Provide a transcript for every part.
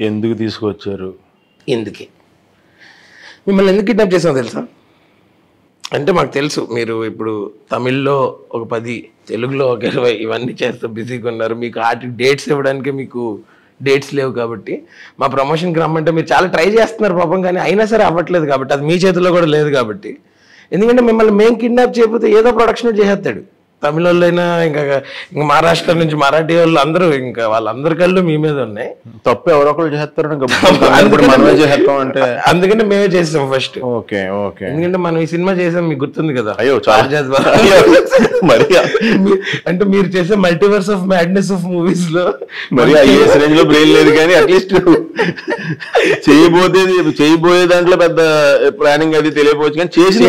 ఎందుకు తీసుకొచ్చారు? ఎందుకే మిమ్మల్ని ఎందుకు కిడ్నాప్ చేసామో తెలుసా? అంటే మాకు తెలుసు మీరు ఇప్పుడు తమిళ్లో ఒక 10, తెలుగులో ఒక 20 ఇవన్నీ చేస్తూ బిజీగా ఉన్నారు. మీకు వాటికి డేట్స్ ఇవ్వడానికి మీకు డేట్స్ లేవు కాబట్టి మా ప్రమోషన్కి రమ్మంటే మీరు చాలా ట్రై చేస్తున్నారు పాపం, కానీ అయినా సరే అవ్వట్లేదు కాబట్టి అది మీ చేతిలో కూడా లేదు కాబట్టి. ఎందుకంటే మిమ్మల్ని మేము కిడ్నాప్ చేయకపోతే ఏదో ప్రొడక్షన్ చేసేస్తాడు. తమిళ వాళ్ళైనా ఇంకా మహారాష్ట్ర నుంచి మరాఠీ వాళ్ళు అందరూ ఇంకా వాళ్ళందరి కళ్ళు మీ మీద ఉన్నాయి. తప్పు ఎవరొకరు చేస్తారు, మనమే చేస్తాం అంటే అందుకని మేమే చేసాం ఫస్ట్. Okay okay. ఎందుకంటే మనం ఈ సినిమా చేసాం, మీకు గుర్తుంది కదా? అయ్యో మరి అంటే మీరు చేసే multiverse of madness of movies లో మరి ఐఏఎస్ రేంజ్ లో బ్రెయిన్ లేదు, కానీ అట్లీస్ట్ చేయబోయే దాంట్లో పెద్ద ప్లానింగ్ అది తెలియపోవచ్చు, కానీ చేసిన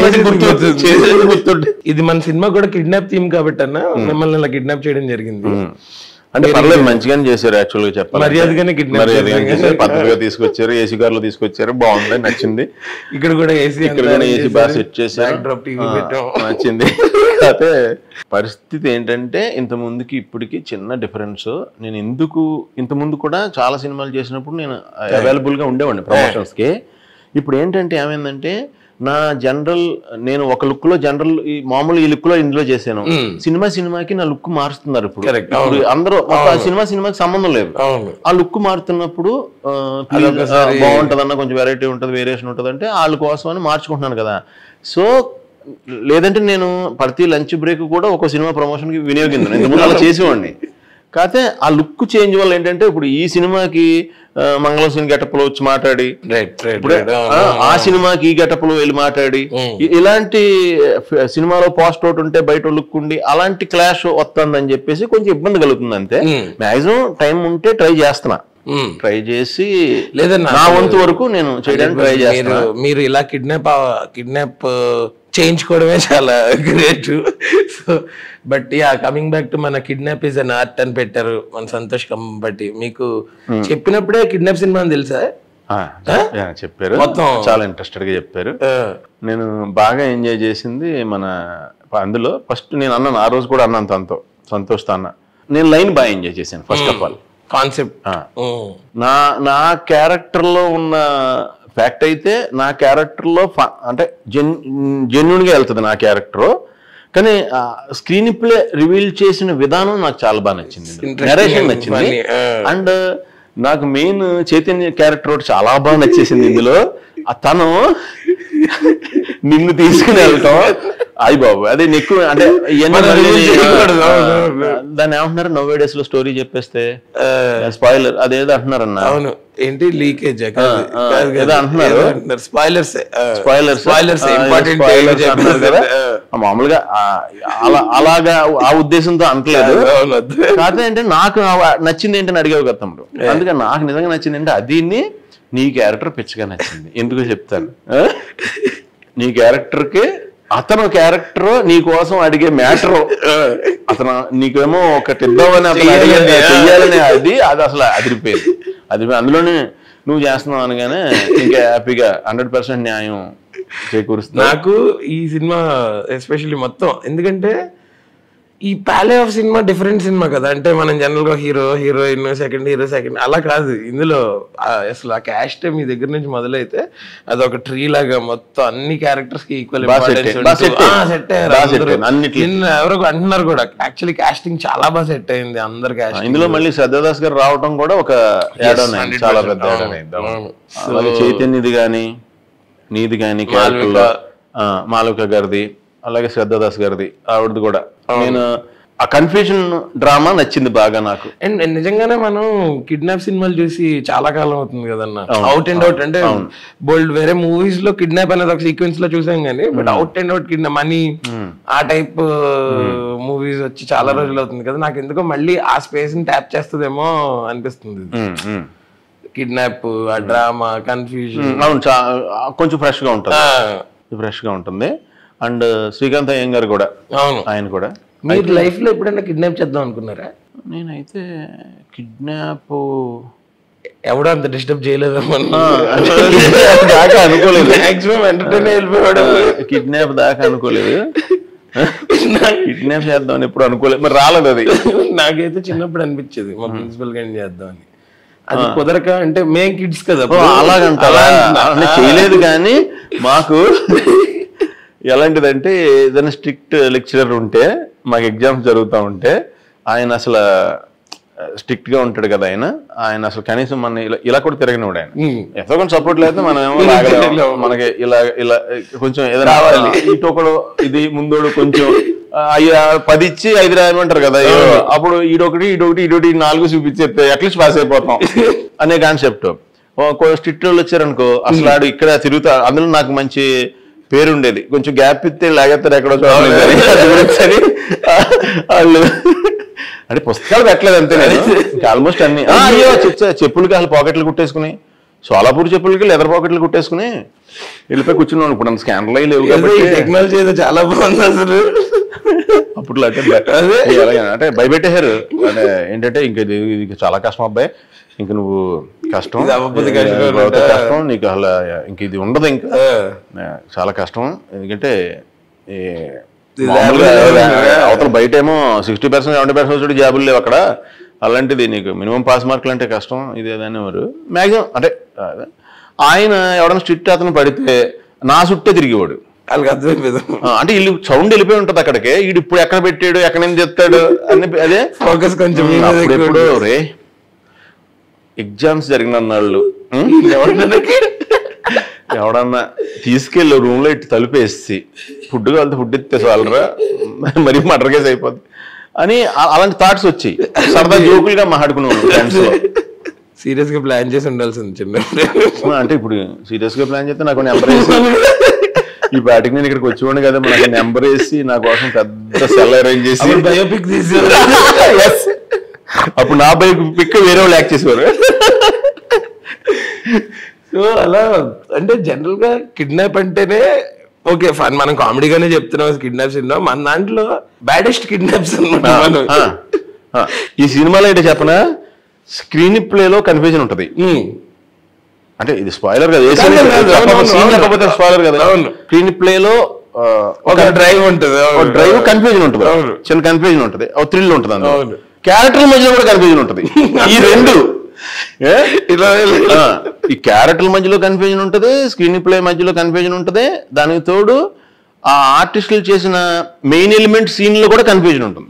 గుర్తుంటుంది. ఇది మన సినిమా కూడా కిడ్నాప్ థీమ్ కాబట్టి అన్న మిమ్మల్ని ఇలా కిడ్నాప్ చేయడం జరిగింది. అంటే పర్లేదు, మంచిగానే చేశారు. యాక్చువల్గా చెప్పాలి, మర్యాదగానే కిడ్నాప్ చేశారు, పద్ధతిగా తీసుకొచ్చారు, ఏసీ కార్లో తీసుకొచ్చారు, బాగుంది, నచ్చింది. ఇక్కడ కూడా ఏసీ, ఇక్కడ కూడా ఏసీ బాగా సెట్ చేశారు, నచ్చింది. అయితే పరిస్థితి ఏంటంటే ఇంత ముందుకి ఇప్పటికి చిన్న డిఫరెన్స్. నేను ఎందుకు ఇంత ముందు కూడా చాలా సినిమాలు చేసినప్పుడు నేను అవైలబుల్ గా ఉండేవాడిని ప్రమోషన్స్ కి. ఇప్పుడు ఏంటంటే ఏమైందంటే నా జనరల్ నేను ఒక లుక్ లో జనరల్ మామూలు ఈ లుక్ లో ఇందులో చేశాను. సినిమాకి నా లుక్ మారుస్తున్నారు ఇప్పుడు అందరూ. సినిమాకి సంబంధం లేదు, ఆ లుక్ మారుతున్నప్పుడు బాగుంటదన్న, కొంచెం వెరైటీ ఉంటుంది, వేరియేషన్ ఉంటుంది అంటే వాళ్ళ కోసం అని మార్చుకుంటున్నాను కదా. సో లేదంటే నేను ప్రతి లంచ్ బ్రేక్ కూడా ఒక సినిమా ప్రమోషన్ కి వినియోగించాను, ఇంతకుముందు అలా చేసేవాడిని. కాకపోతే ఆ లుక్ చేంజ్ వల్ల ఏంటంటే ఇప్పుడు ఈ సినిమాకి మంగళం సినిమా గెటప్లో వచ్చి మాట్లాడి, ఆ సినిమాకి ఈ గెటప్లో వెళ్ళి మాట్లాడి, ఇలాంటి సినిమాలో పోస్ట్ అవుట్ ఉంటే బయట లుక్ ఉండి అలాంటి క్లాష్ వస్తుందని చెప్పేసి కొంచెం ఇబ్బంది కలుగుతుంది. అంతే, మాక్సిమం టైం ఉంటే ట్రై చేస్తున్నా, ట్రై చేసి లేదన్నా నా వంతు వరకు నేను చేయడానికి ట్రై చేస్తున్నా. మీరు ఇలా కిడ్నాప్ చేయించుకోవడమే చాలా great. So but yeah, coming back to మన కిడ్నాప్ ఇస్ అన్ ఆర్ట్ అని పెట్టారు మన సంతోష్ కంబట్టి. మీకు చెప్పినప్పుడే కిడ్నాప్ సినిమా అని తెలుసా? చెప్పారు, మొత్తం చాలా ఇంట్రెస్టెడ్ గా చెప్పారు. నేను బాగా ఎంజాయ్ చేసింది మన అందులో. ఫస్ట్ నేను అన్నాను, ఆ రోజు కూడా అన్నాను తనతో, సంతోష్తో అన్నా, నేను లైన్ బాగా ఎంజాయ్ చేశాను. ఫస్ట్ ఆఫ్ ఆల్ కాన్సెప్ట్, నా క్యారెక్టర్ లో ఉన్న ఫ్యాక్ట్ అయితే నా క్యారెక్టర్ లో అంటే జెన్యూన్ గా వెళ్తుంది నా క్యారెక్టర్, కానీ స్క్రీన్ ప్లే రివీల్ చేసిన విధానం నాకు చాలా బాగా నచ్చింది, నరేషన్ నచ్చింది. అండ్ నాకు మెయిన్ చైతన్య క్యారెక్టర్ ఒకటి చాలా బాగా నచ్చేసింది ఇందులో. తను నిన్ను తీసుకుని వెళ్తాం, అయ్యి బాబు అదే నీకు అంటే దాన్ని ఏమంటున్నారు నో డేస్ లో స్టోరీ చెప్పేస్తే స్పాయిలర్ అదేదో అంటున్నారు అన్న. అవును, ఏంటి లీకేజ్ ఏదో అంటున్నారు, మామూలుగా అలాగా ఆ ఉద్దేశంతో అంటలేదు. కాకపోతే అంటే నాకు నచ్చింది ఏంటని అడిగావు కదా తమ్ముడు, అందుకని నాకు నిజంగా నచ్చింది అంటే అది నీ క్యారెక్టర్ పిచ్చిగా నచ్చింది. ఎందుకో చెప్తాను, నీ క్యారెక్టర్కి అతను క్యారెక్టర్ నీ కోసం అడిగే మ్యాటర్, అతను నీకేమో ఒకటి ఇద్దామని అతను చెయ్యాలని అది అసలు అదిరిపోయింది. అది అందులోనే నువ్వు చేస్తున్నావు అనగానే ఇంకా హ్యాపీగా 100% న్యాయం చేకూరుస్తుంది నాకు ఈ సినిమా ఎస్పెషల్లీ మొత్తం. ఎందుకంటే ఈ ప్యాలే ఆఫ్ సినిమా డిఫరెంట్ సినిమా కదా, అంటే మనం జనరల్ గా హీరోయిన్ సెకండ్ అలా కాదు. ఇందులో అసలు ఆ క్యాస్ట్ మీ దగ్గర నుంచి మొదలైతే అదొక ట్రీ లాగా మొత్తం అన్ని క్యారెక్టర్స్ కి ఈక్వల్ సెట్ అయ్యారు. ఎవరో అంటున్నారు కూడా యాక్చువల్లీ కాస్టింగ్ చాలా బాగా సెట్ అయింది అందరు క్యాస్ట్. ఇందులో మళ్ళీ శ్రద్ధాదాస్ గారు రావడం కూడా ఒక చాలా పెద్ద. చైతన్యది గాని నీది గాని క్యారెక్టర్, మాలవిక గారిది, అలాగే శ్రద్ధాదాస్ గారిది, ఆవిడది కూడా. నేను ఆ కన్ఫ్యూజన్ డ్రామా నచ్చింది బాగా నాకు. అండ్ నిజంగానే మనం కిడ్నాప్ సినిమాలు చూసి చాలా కాలం అవుతుంది కదన్న, అవుట్ అండ్ అవుట్ అంటే బోల్డ్ వేరే మూవీస్ లో కిడ్నాప్ అనేది ఒక సీక్వెన్స్ లో చూసాం కానీ, but out and out kidnap money ఆ టైప్ మూవీస్ వచ్చి చాలా రోజులు అవుతుంది కదా. నాకు ఎందుకో మళ్ళీ ఆ స్పేస్ ని ట్యాప్ చేస్తుందేమో అనిపిస్తుంది. కిడ్నాప్, ఆ డ్రామా, కన్ఫ్యూజన్, అవును కొంచెం ఫ్రెష్ గా ఉంటుంది. అండ్ శ్రీకాంత్ అయ్యంగార్ కూడా, అవును ఆయన కూడా. మీరు లైఫ్ లో ఎప్పుడైనా కిడ్నాప్ చేద్దాం అనుకున్నారా? నేనైతే కిడ్నాప్ ఎవడో అంత డిస్టర్బ్ చేయలేదు దాకా అనుకోలేదు, మాక్సిమం ఎంటర్టైన్ వెళ్ళిపోయాడు. కిడ్నాప్ దాకా అనుకోలేదు, కిడ్నాప్ చేద్దామని ఎప్పుడు అనుకోలేదు, మరి రాలేదు అది. నాకైతే చిన్నప్పుడు అనిపించేది మా ప్రిన్సిపల్ గారిని చేద్దామని, అది కుదరక, అంటే మేం కిడ్స్ కదా అలాగంటారా, చేయలేదు. కానీ మాకు ఎలాంటిదంటే ఏదైనా స్ట్రిక్ట్ లెక్చరర్ ఉంటే, మాకు ఎగ్జామ్స్ జరుగుతూ ఉంటే, ఆయన అసలు స్ట్రిక్ట్ గా ఉంటాడు కదా, ఆయన అసలు కనీసం మన ఇలా కూడా తిరగనివాడు. ఆయన ఎంతో కొంచెం సపోర్ట్ లేదు, మనం ఏమో మనకి ఇలా ఇలా కొంచెం ఏదైనా ఇటు ఒకడు ఇది ముందోడు కొంచెం 10 ఇచ్చి 5 రాయమంటారు కదా, అప్పుడు ఈడొకటి 4 చూపించేస్తే అట్లీస్ట్ పాస్ అయిపోతాం అనే కాన్సెప్ట్. స్ట్రిక్ట్ వాళ్ళు వచ్చారనుకో, అసలు ఆడు ఇక్కడ తిరుగుతా, అందులో నాకు మంచి పేరు ఉండేది, కొంచెం గ్యాప్ ఇస్తే లాగేస్తారు ఎక్కడో చూడాలి వాళ్ళు. అంటే పుస్తకాలు పెట్టలేదు అంతే, ఆల్మోస్ట్ అన్ని. అయ్యో చెప్పులకి అసలు పాకెట్లు కుట్టేసుకుని, సోలాపూర్ చెప్పులకి లెదర్ పాకెట్లు కుట్టేసుకుని వెళ్ళిపోయి కూర్చున్నాను. ఇప్పుడు అంత స్కానర్లు అయ్యి లేవు కాబట్టి టెక్నాలజీ చాలా బాగుంది అసలు. అప్పుడు అంటే భయపెట్టేశారు, అంటే ఏంటంటే ఇంక ఇది చాలా కష్టం అబ్బాయి, ఇంక నువ్వు కష్టం నీకు అసలు ఇంక ఇది ఉండదు, ఇంకా చాలా కష్టం. ఎందుకంటే అవతల బయట ఏమో 60% 70% జాబులు లేవు అక్కడ, అలాంటిది నీకు మినిమం పాస్ మార్కులు అంటే కష్టం ఇది అనేవారు మ్యాక్సిమం. అంటే ఆయన ఎవడన్నా స్ట్రిక్ట్ అతను పడితే నా చుట్టే తిరిగేవాడు. అంటే వీళ్ళు సౌండ్ వెళ్ళిపోయి ఉంటది అక్కడికి, వీడు ఇప్పుడు ఎక్కడ పెట్టాడు ఎక్కడ నుంచి చెప్తాడు అని, అదే ఫోకస్ కొంచెం. ఎప్పుడు రే ఎగ్జామ్స్ జరిగిన వాళ్ళు ఎవడన్నా తీసుకెళ్ళి రూమ్ లో ఇటు తలుపేసి ఫుడ్ కావాలి ఫుడ్ ఇస్తే చాలరా, మరీ మర్డర్ కేసు అయిపోద్ది అని అలాంటి థాట్స్ వచ్చాయి. సరదా జోకులుగా మాట్లాడుకున్నాను ఫ్రెండ్స్ లో. సీరియస్ గా ప్లాన్ చేసి ఉండాల్సింది చిన్న, అంటే ఇప్పుడు సీరియస్ గా ప్లాన్ చేస్తే నాకు నెంబర్ వేసి ఈ పాటికి నేను ఇక్కడికి వచ్చేవాడిని కదా, నాకు నెంబర్ వేసి నా కోసం పెద్ద సెల్ అరేంజ్ చేసి బయోపిక్ తీసి అప్పుడు నా బయోపిక్ వేరే వాళ్ళు యాక్ట్ చేసేవారు. సో అలా అంటే జనరల్ గా కిడ్నాప్ అంటేనే ఓకే ఫన్, మనం కామెడీగానే చెప్తున్నాం కిడ్నాప్స్ విన్నాం, మన దాంట్లో బ్యాడెస్ట్ కిడ్నాప్స్ అన్నమాట. ఈ సినిమాలో ఏంటో చెప్పనా, స్క్రీన్ ప్లే లో కన్ఫ్యూజన్ ఉంటది. అంటే ఇది స్పాయిలర్ కదా, స్పాయిలర్ కదా. స్క్రీన్ ప్లే లో ఒక డ్రైవ్ ఉంటుంది, డ్రైవ్ కన్ఫ్యూజన్ ఉంటుంది, చిన్న కన్ఫ్యూజన్ ఉంటుంది, ఒక థ్రిల్ ఉంటుంది, అందులో క్యారెక్టర్ మధ్యలో కూడా కన్ఫ్యూజన్ ఉంటుంది. ఈ రెండు ఈ క్యారెక్టర్ మధ్యలో కన్ఫ్యూజన్ ఉంటుంది, స్క్రీన్ ప్లే మధ్యలో కన్ఫ్యూజన్ ఉంటుంది, దానికి తోడు ఆ ఆర్టిస్టులు చేసిన మెయిన్ ఎలిమెంట్ సీన్ లో కూడా కన్ఫ్యూజన్ ఉంటుంది.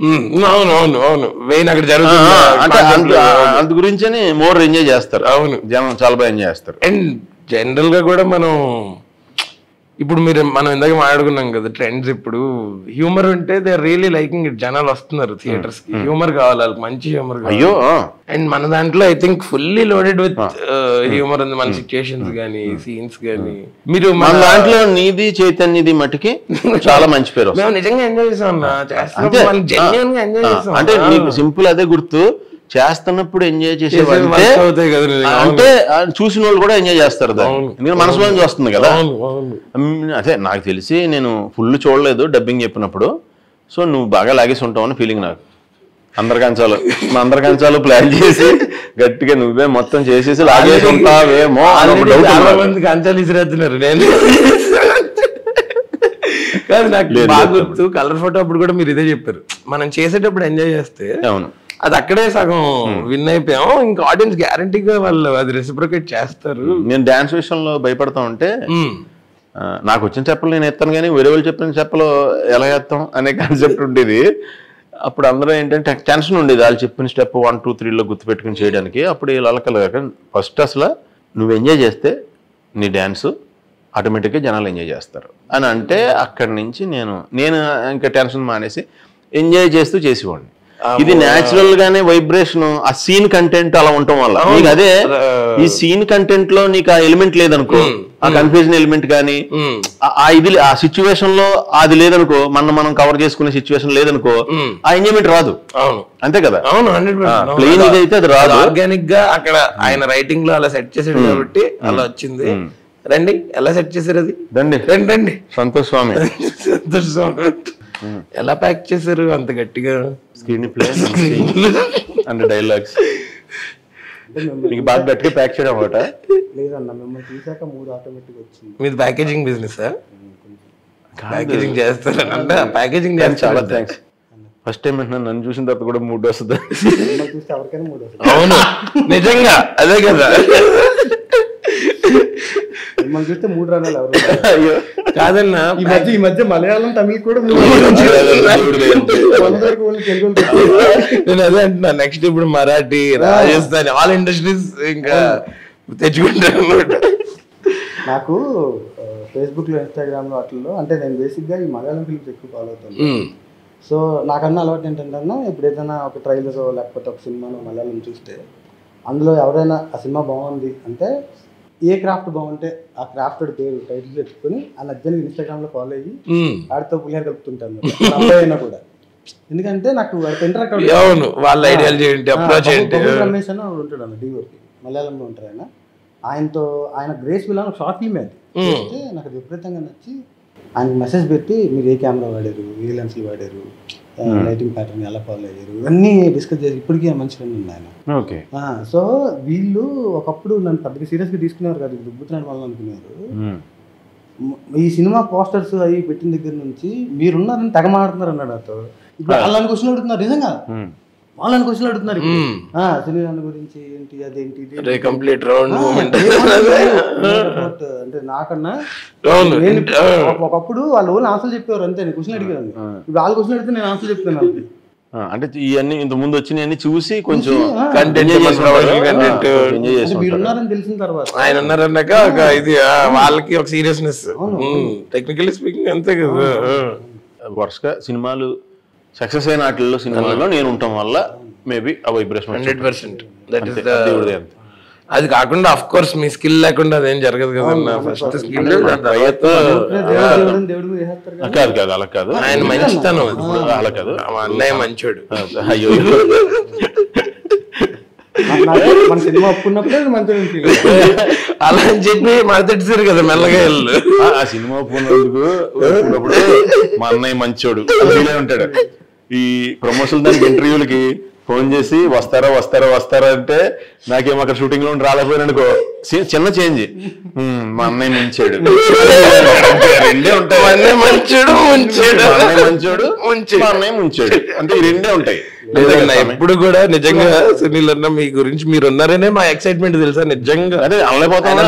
అందు గురించి మోర్ ఎంజాయ్ చేస్తారు. అవును, జనం చాలా బాగా ఎంజాయ్ చేస్తారు. అండ్ జనరల్ గా కూడా ఇప్పుడు మనం ఇందాక మాట్లాడుకున్నాం కదా ట్రెండ్స్, ఇప్పుడు హ్యూమర్ ఉంటే they are really liking it, జనాలు వస్తున్నారు థియేటర్స్ కి, హ్యూమర్ కావాలి వాళ్ళకి, మంచి హ్యూమర్ కావాలి. అయ్యో అండ్ మన దాంట్లో I think fully loaded with humour ఉంది, మన సిచ్యుయేషన్స్ గానీ సీన్స్ గానీ. మీరు మన దాంట్లో నీది చైతన్యది మటుకి చాలా మంచి పేరు, మేము నిజంగా ఎంజాయ్ చేసాం, జెన్యూన్ గా ఎంజాయ్ చేసాం. అంటే నీకు సింపుల్ అదే గుర్తు, చేస్తున్నప్పుడు ఎంజాయ్ చేసేవాళ్ళు అంటే చూసిన వాళ్ళు కూడా ఎంజాయ్ చేస్తారు, ఎందుకంటే మనసులో నుంచి వస్తుంది కదా. అదే నాకు తెలిసి నేను ఫుల్ చూడలేదు డబ్బింగ్ చెప్పినప్పుడు, సో నువ్వు బాగా లాగేసి ఉంటావు అని ఫీలింగ్ నాకు. మా అందరి కంచాలు ప్లాన్ చేసి గట్టిగా నువ్వే మొత్తం చేసేసి లాగేసి ఉంటావేమో మంది కంచాలు ఇసిరేస్తున్నారు. నేను కాదు, నాకు బాగా గుర్తు కలర్ ఫోటో అప్పుడు కూడా మీరు ఇదే చెప్పారు, మనం చేసేటప్పుడు ఎంజాయ్ చేస్తే అవును అది అక్కడే సగం విన్ అయిపోయాము, ఇంకా ఆడియన్స్ గ్యారంటీగా వాళ్ళు అది రెసిప్రొకేట్ చేస్తారు. నేను డాన్స్ విషయంలో భయపడతా ఉంటే నాకు వచ్చిన చెప్పలు నేను ఎత్తాను, కానీ వేరే వాళ్ళు చెప్పిన చెప్పలు ఎలా ఎత్తాం అనే కాన్సెప్ట్ ఉండేది. అప్పుడు అందరూ ఏంటంటే టెన్షన్ ఉండేది, వాళ్ళు చెప్పిన స్టెప్ 1, 2, 3లో గుర్తుపెట్టుకుని చేయడానికి. అప్పుడు వీళ్ళకలగా ఫస్ట్ అసలు నువ్వు ఎంజాయ్ చేస్తే నీ డ్యాన్స్ ఆటోమేటిక్గా జనాలు ఎంజాయ్ చేస్తారు అని అంటే, అక్కడి నుంచి నేను ఇంకా టెన్షన్ మానేసి ఎంజాయ్ చేస్తూ చేసేవాడిని. ఇది న్యాచురల్ గానే వైబ్రేషన్, ఆ సీన్ కంటెంట్ అలా ఉండటం వల్ల నీకు అదే ఈ సీన్ కంటెంట్ లో నీకు ఆ ఎలిమెంట్ లేదనుకో, ఆ కన్ఫ్యూజన్ ఎలిమెంట్ కానీ ఆ సిచ్యువేషన్ లో అది లేదనుకో, మనం కవర్ చేసుకునే సిచ్యువేషన్ లేదనుకో, ఆ ఎంజాయ్మెంట్ రాదు. అంతే కదా, ప్లెయిన్ ఇది అయితే అది రాదు. ఆర్గానిక్ గా అక్కడ ఆయన రైటింగ్ లో అలా సెట్ చేసాడు కాబట్టి అలా వచ్చింది. రండి, ఎలా సెట్ చేశారు అది? రండి సంతోష్ స్వామి ఎలా ప్యాక్ చేశారు అంత గట్టిగా? స్క్రీన్ ప్లే అండ్ డైలాగ్స్ మీకు బాగా గట్టిగా ప్యాక్ చేయడం అన్నమాట. లేదన్న మిమ్మల్ని చూసాక 3 ఆటోమేటిక్ వచ్చింది. మీది ప్యాకేజింగ్ బిజినెస్, ప్యాకేజింగ్ చేస్తారంటే ప్యాకేజింగ్ చాలా థ్యాంక్స్. ఫస్ట్ టైం నన్ను చూసిన తర్వాత కూడా 3 వస్తుంది. మిమ్మల్ని చూస్తే ఎవరికైనా 3 వస్తుంది. అవును నిజంగా అదే కదా. మిమ్మల్ని చూస్తే 3 రానాలు ఎవరు అయ్యో కాదన్నా, ఈ మధ్య మలయాళం తమిళ్ కూడా నేను అదే అంటున్నా. నెక్స్ట్ ఇప్పుడు మరాఠీ, రాజస్థాన్, ఆల్ ఇండస్ట్రీస్ ఇంకా తెచ్చుకుంటాను అన్నమాట. నాకు ఫేస్బుక్ లో, ఇన్స్టాగ్రామ్ లో వాటిల్లో అంటే నేను బేసిక్ గా ఈ మలయాళం ఫిల్మ్స్ ఎక్కువ ఫాలో అవుతాను. సో నాకన్నా అలవాటు ఏంటంటే ఇప్పుడు ఏదైనా ఒక ట్రైలర్ లేకపోతే ఒక సినిమాను మలయాళం చూస్తే అందులో ఎవరైనా ఆ సినిమా బాగుంది అంటే ఏ క్రాఫ్ట్ బాగుంటే ఆ క్రాఫ్ట్ పేరు టైటిల్ తెచ్చుకొని ఆ నచ్చని ఇన్స్టాగ్రామ్ లో ఫాలో అయ్యి ఆడితో పులిహార కలుపుతుంటాను అబ్బాయి అయినా కూడా. ఎందుకంటే నాకు ఇంటరాక్ట్ వాళ్ళ ఐడియాలజీ ఏంటి, అప్రోచ్ ఏంటి. రమేష్ అని ఉంటాడు అన్న డీఓకి, మలయాళంలో ఉంటారు ఆయన. ఆయన గ్రేస్ విల్ అని షార్ట్ ఫిల్మ్ అది అయితే నాకు అది విపరీతంగా నచ్చి ఆయన మెసేజ్ పెట్టి మీరు ఏ కెమెరా వాడారు, ఏ లెన్స్లు వాడారు, లైటింగ్ ప్యాటర్న్ ఎలా ఫాలో అయ్యారు, ఇవన్నీ డిస్కస్ చేసి ఇప్పటికీ మంచి ఫ్రెండ్ ఉంది ఆయన. సో వీళ్ళు ఒకప్పుడు నన్ను పెద్దగా సీరియస్గా తీసుకునేవారు కాదు, దుబ్బుతున్నాడు వాళ్ళు అనుకున్నారు. ఈ సినిమా పోస్టర్స్ అవి పెట్టిన దగ్గర నుంచి మీరున్నారని తెగ మాడుతున్నారు అన్నాడు నాతో. ఇప్పుడు వాళ్ళని క్వశ్చన్ అడుగుతున్నారు, నిజంగా వాళ్ళని క్వశ్చన్ అడుగుతున్నారు. సినిమా గురించి ఏంటి, అదేంటి కంప్లీట్ రౌండ్ మూమెంట్ అంటే నాకన్నా ఒకప్పుడు వాళ్ళు ఓన్లీ ఆన్సర్ చెప్పేవారు అంతే, నేను క్వశ్చన్ అడిగాను. ఇప్పుడు వాళ్ళు క్వశ్చన్ అడిగితే నేను ఆన్సర్ చెప్తాను వాళ్ళకి. అంటే ఇవన్నీ ఇంత ముందు వచ్చినాయన్ని చూసి కొంచెం మీరున్నారని తెలిసిన తర్వాత ఆయన ఉన్నారన్నాక ఇది వాళ్ళకి ఒక సీరియస్నెస్. టెక్నికల్లీ స్పీకింగ్ అంతే కదా. వరుసగా సినిమాలు సక్సెస్ అయిన వాటిల్లో సినిమాల్లో నేను ఉండటం వల్ల మేబీ ఆ వైబ్రేషన్ 100%. అది కాకుండా అఫ్ కోర్స్ మీ స్కిల్ లేకుండా అదేం జరగదు కదన్నా. ఫస్ట్ స్కిల్ కాదు కాదు అలా కాదు, ఆయన మంచితనం అలా కాదు, అన్నయ్య మంచోడు. అయ్యో మన సినిమా ఒప్పుకున్నప్పుడు మంచిగా అలా అని చెప్పి మడతెట్టారు కదా మెల్లగా వెళ్ళు. ఆ సినిమా ఒప్పుకున్నందుకు మా అన్నయ్య మంచోడు ఉంటాడు. ఈ ప్రమోషన్ దానికి ఇంటర్వ్యూలకి ఫోన్ చేసి వస్తారా వస్తారా వస్తారా అంటే నాకేమో అక్కడ షూటింగ్ లో రాలేకపోయాను అనుకో, చిన్న చేంజ్ మా అన్నయ్య మంచాడు, రెండే ఉంటాయి. అన్నయ్య మంచోడు మంచోడు, మా అన్నయ్య ముంచాడు, అంటే ఈ రెండే ఉంటాయి. లేదన్నా ఎప్పుడు కూడా నిజంగా సునీల్ అన్న మీ గురించి మీరు ఉన్నారనే మా ఎక్సైట్మెంట్ తెలుసా నిజంగా. అదే అనలేకపోతున్నా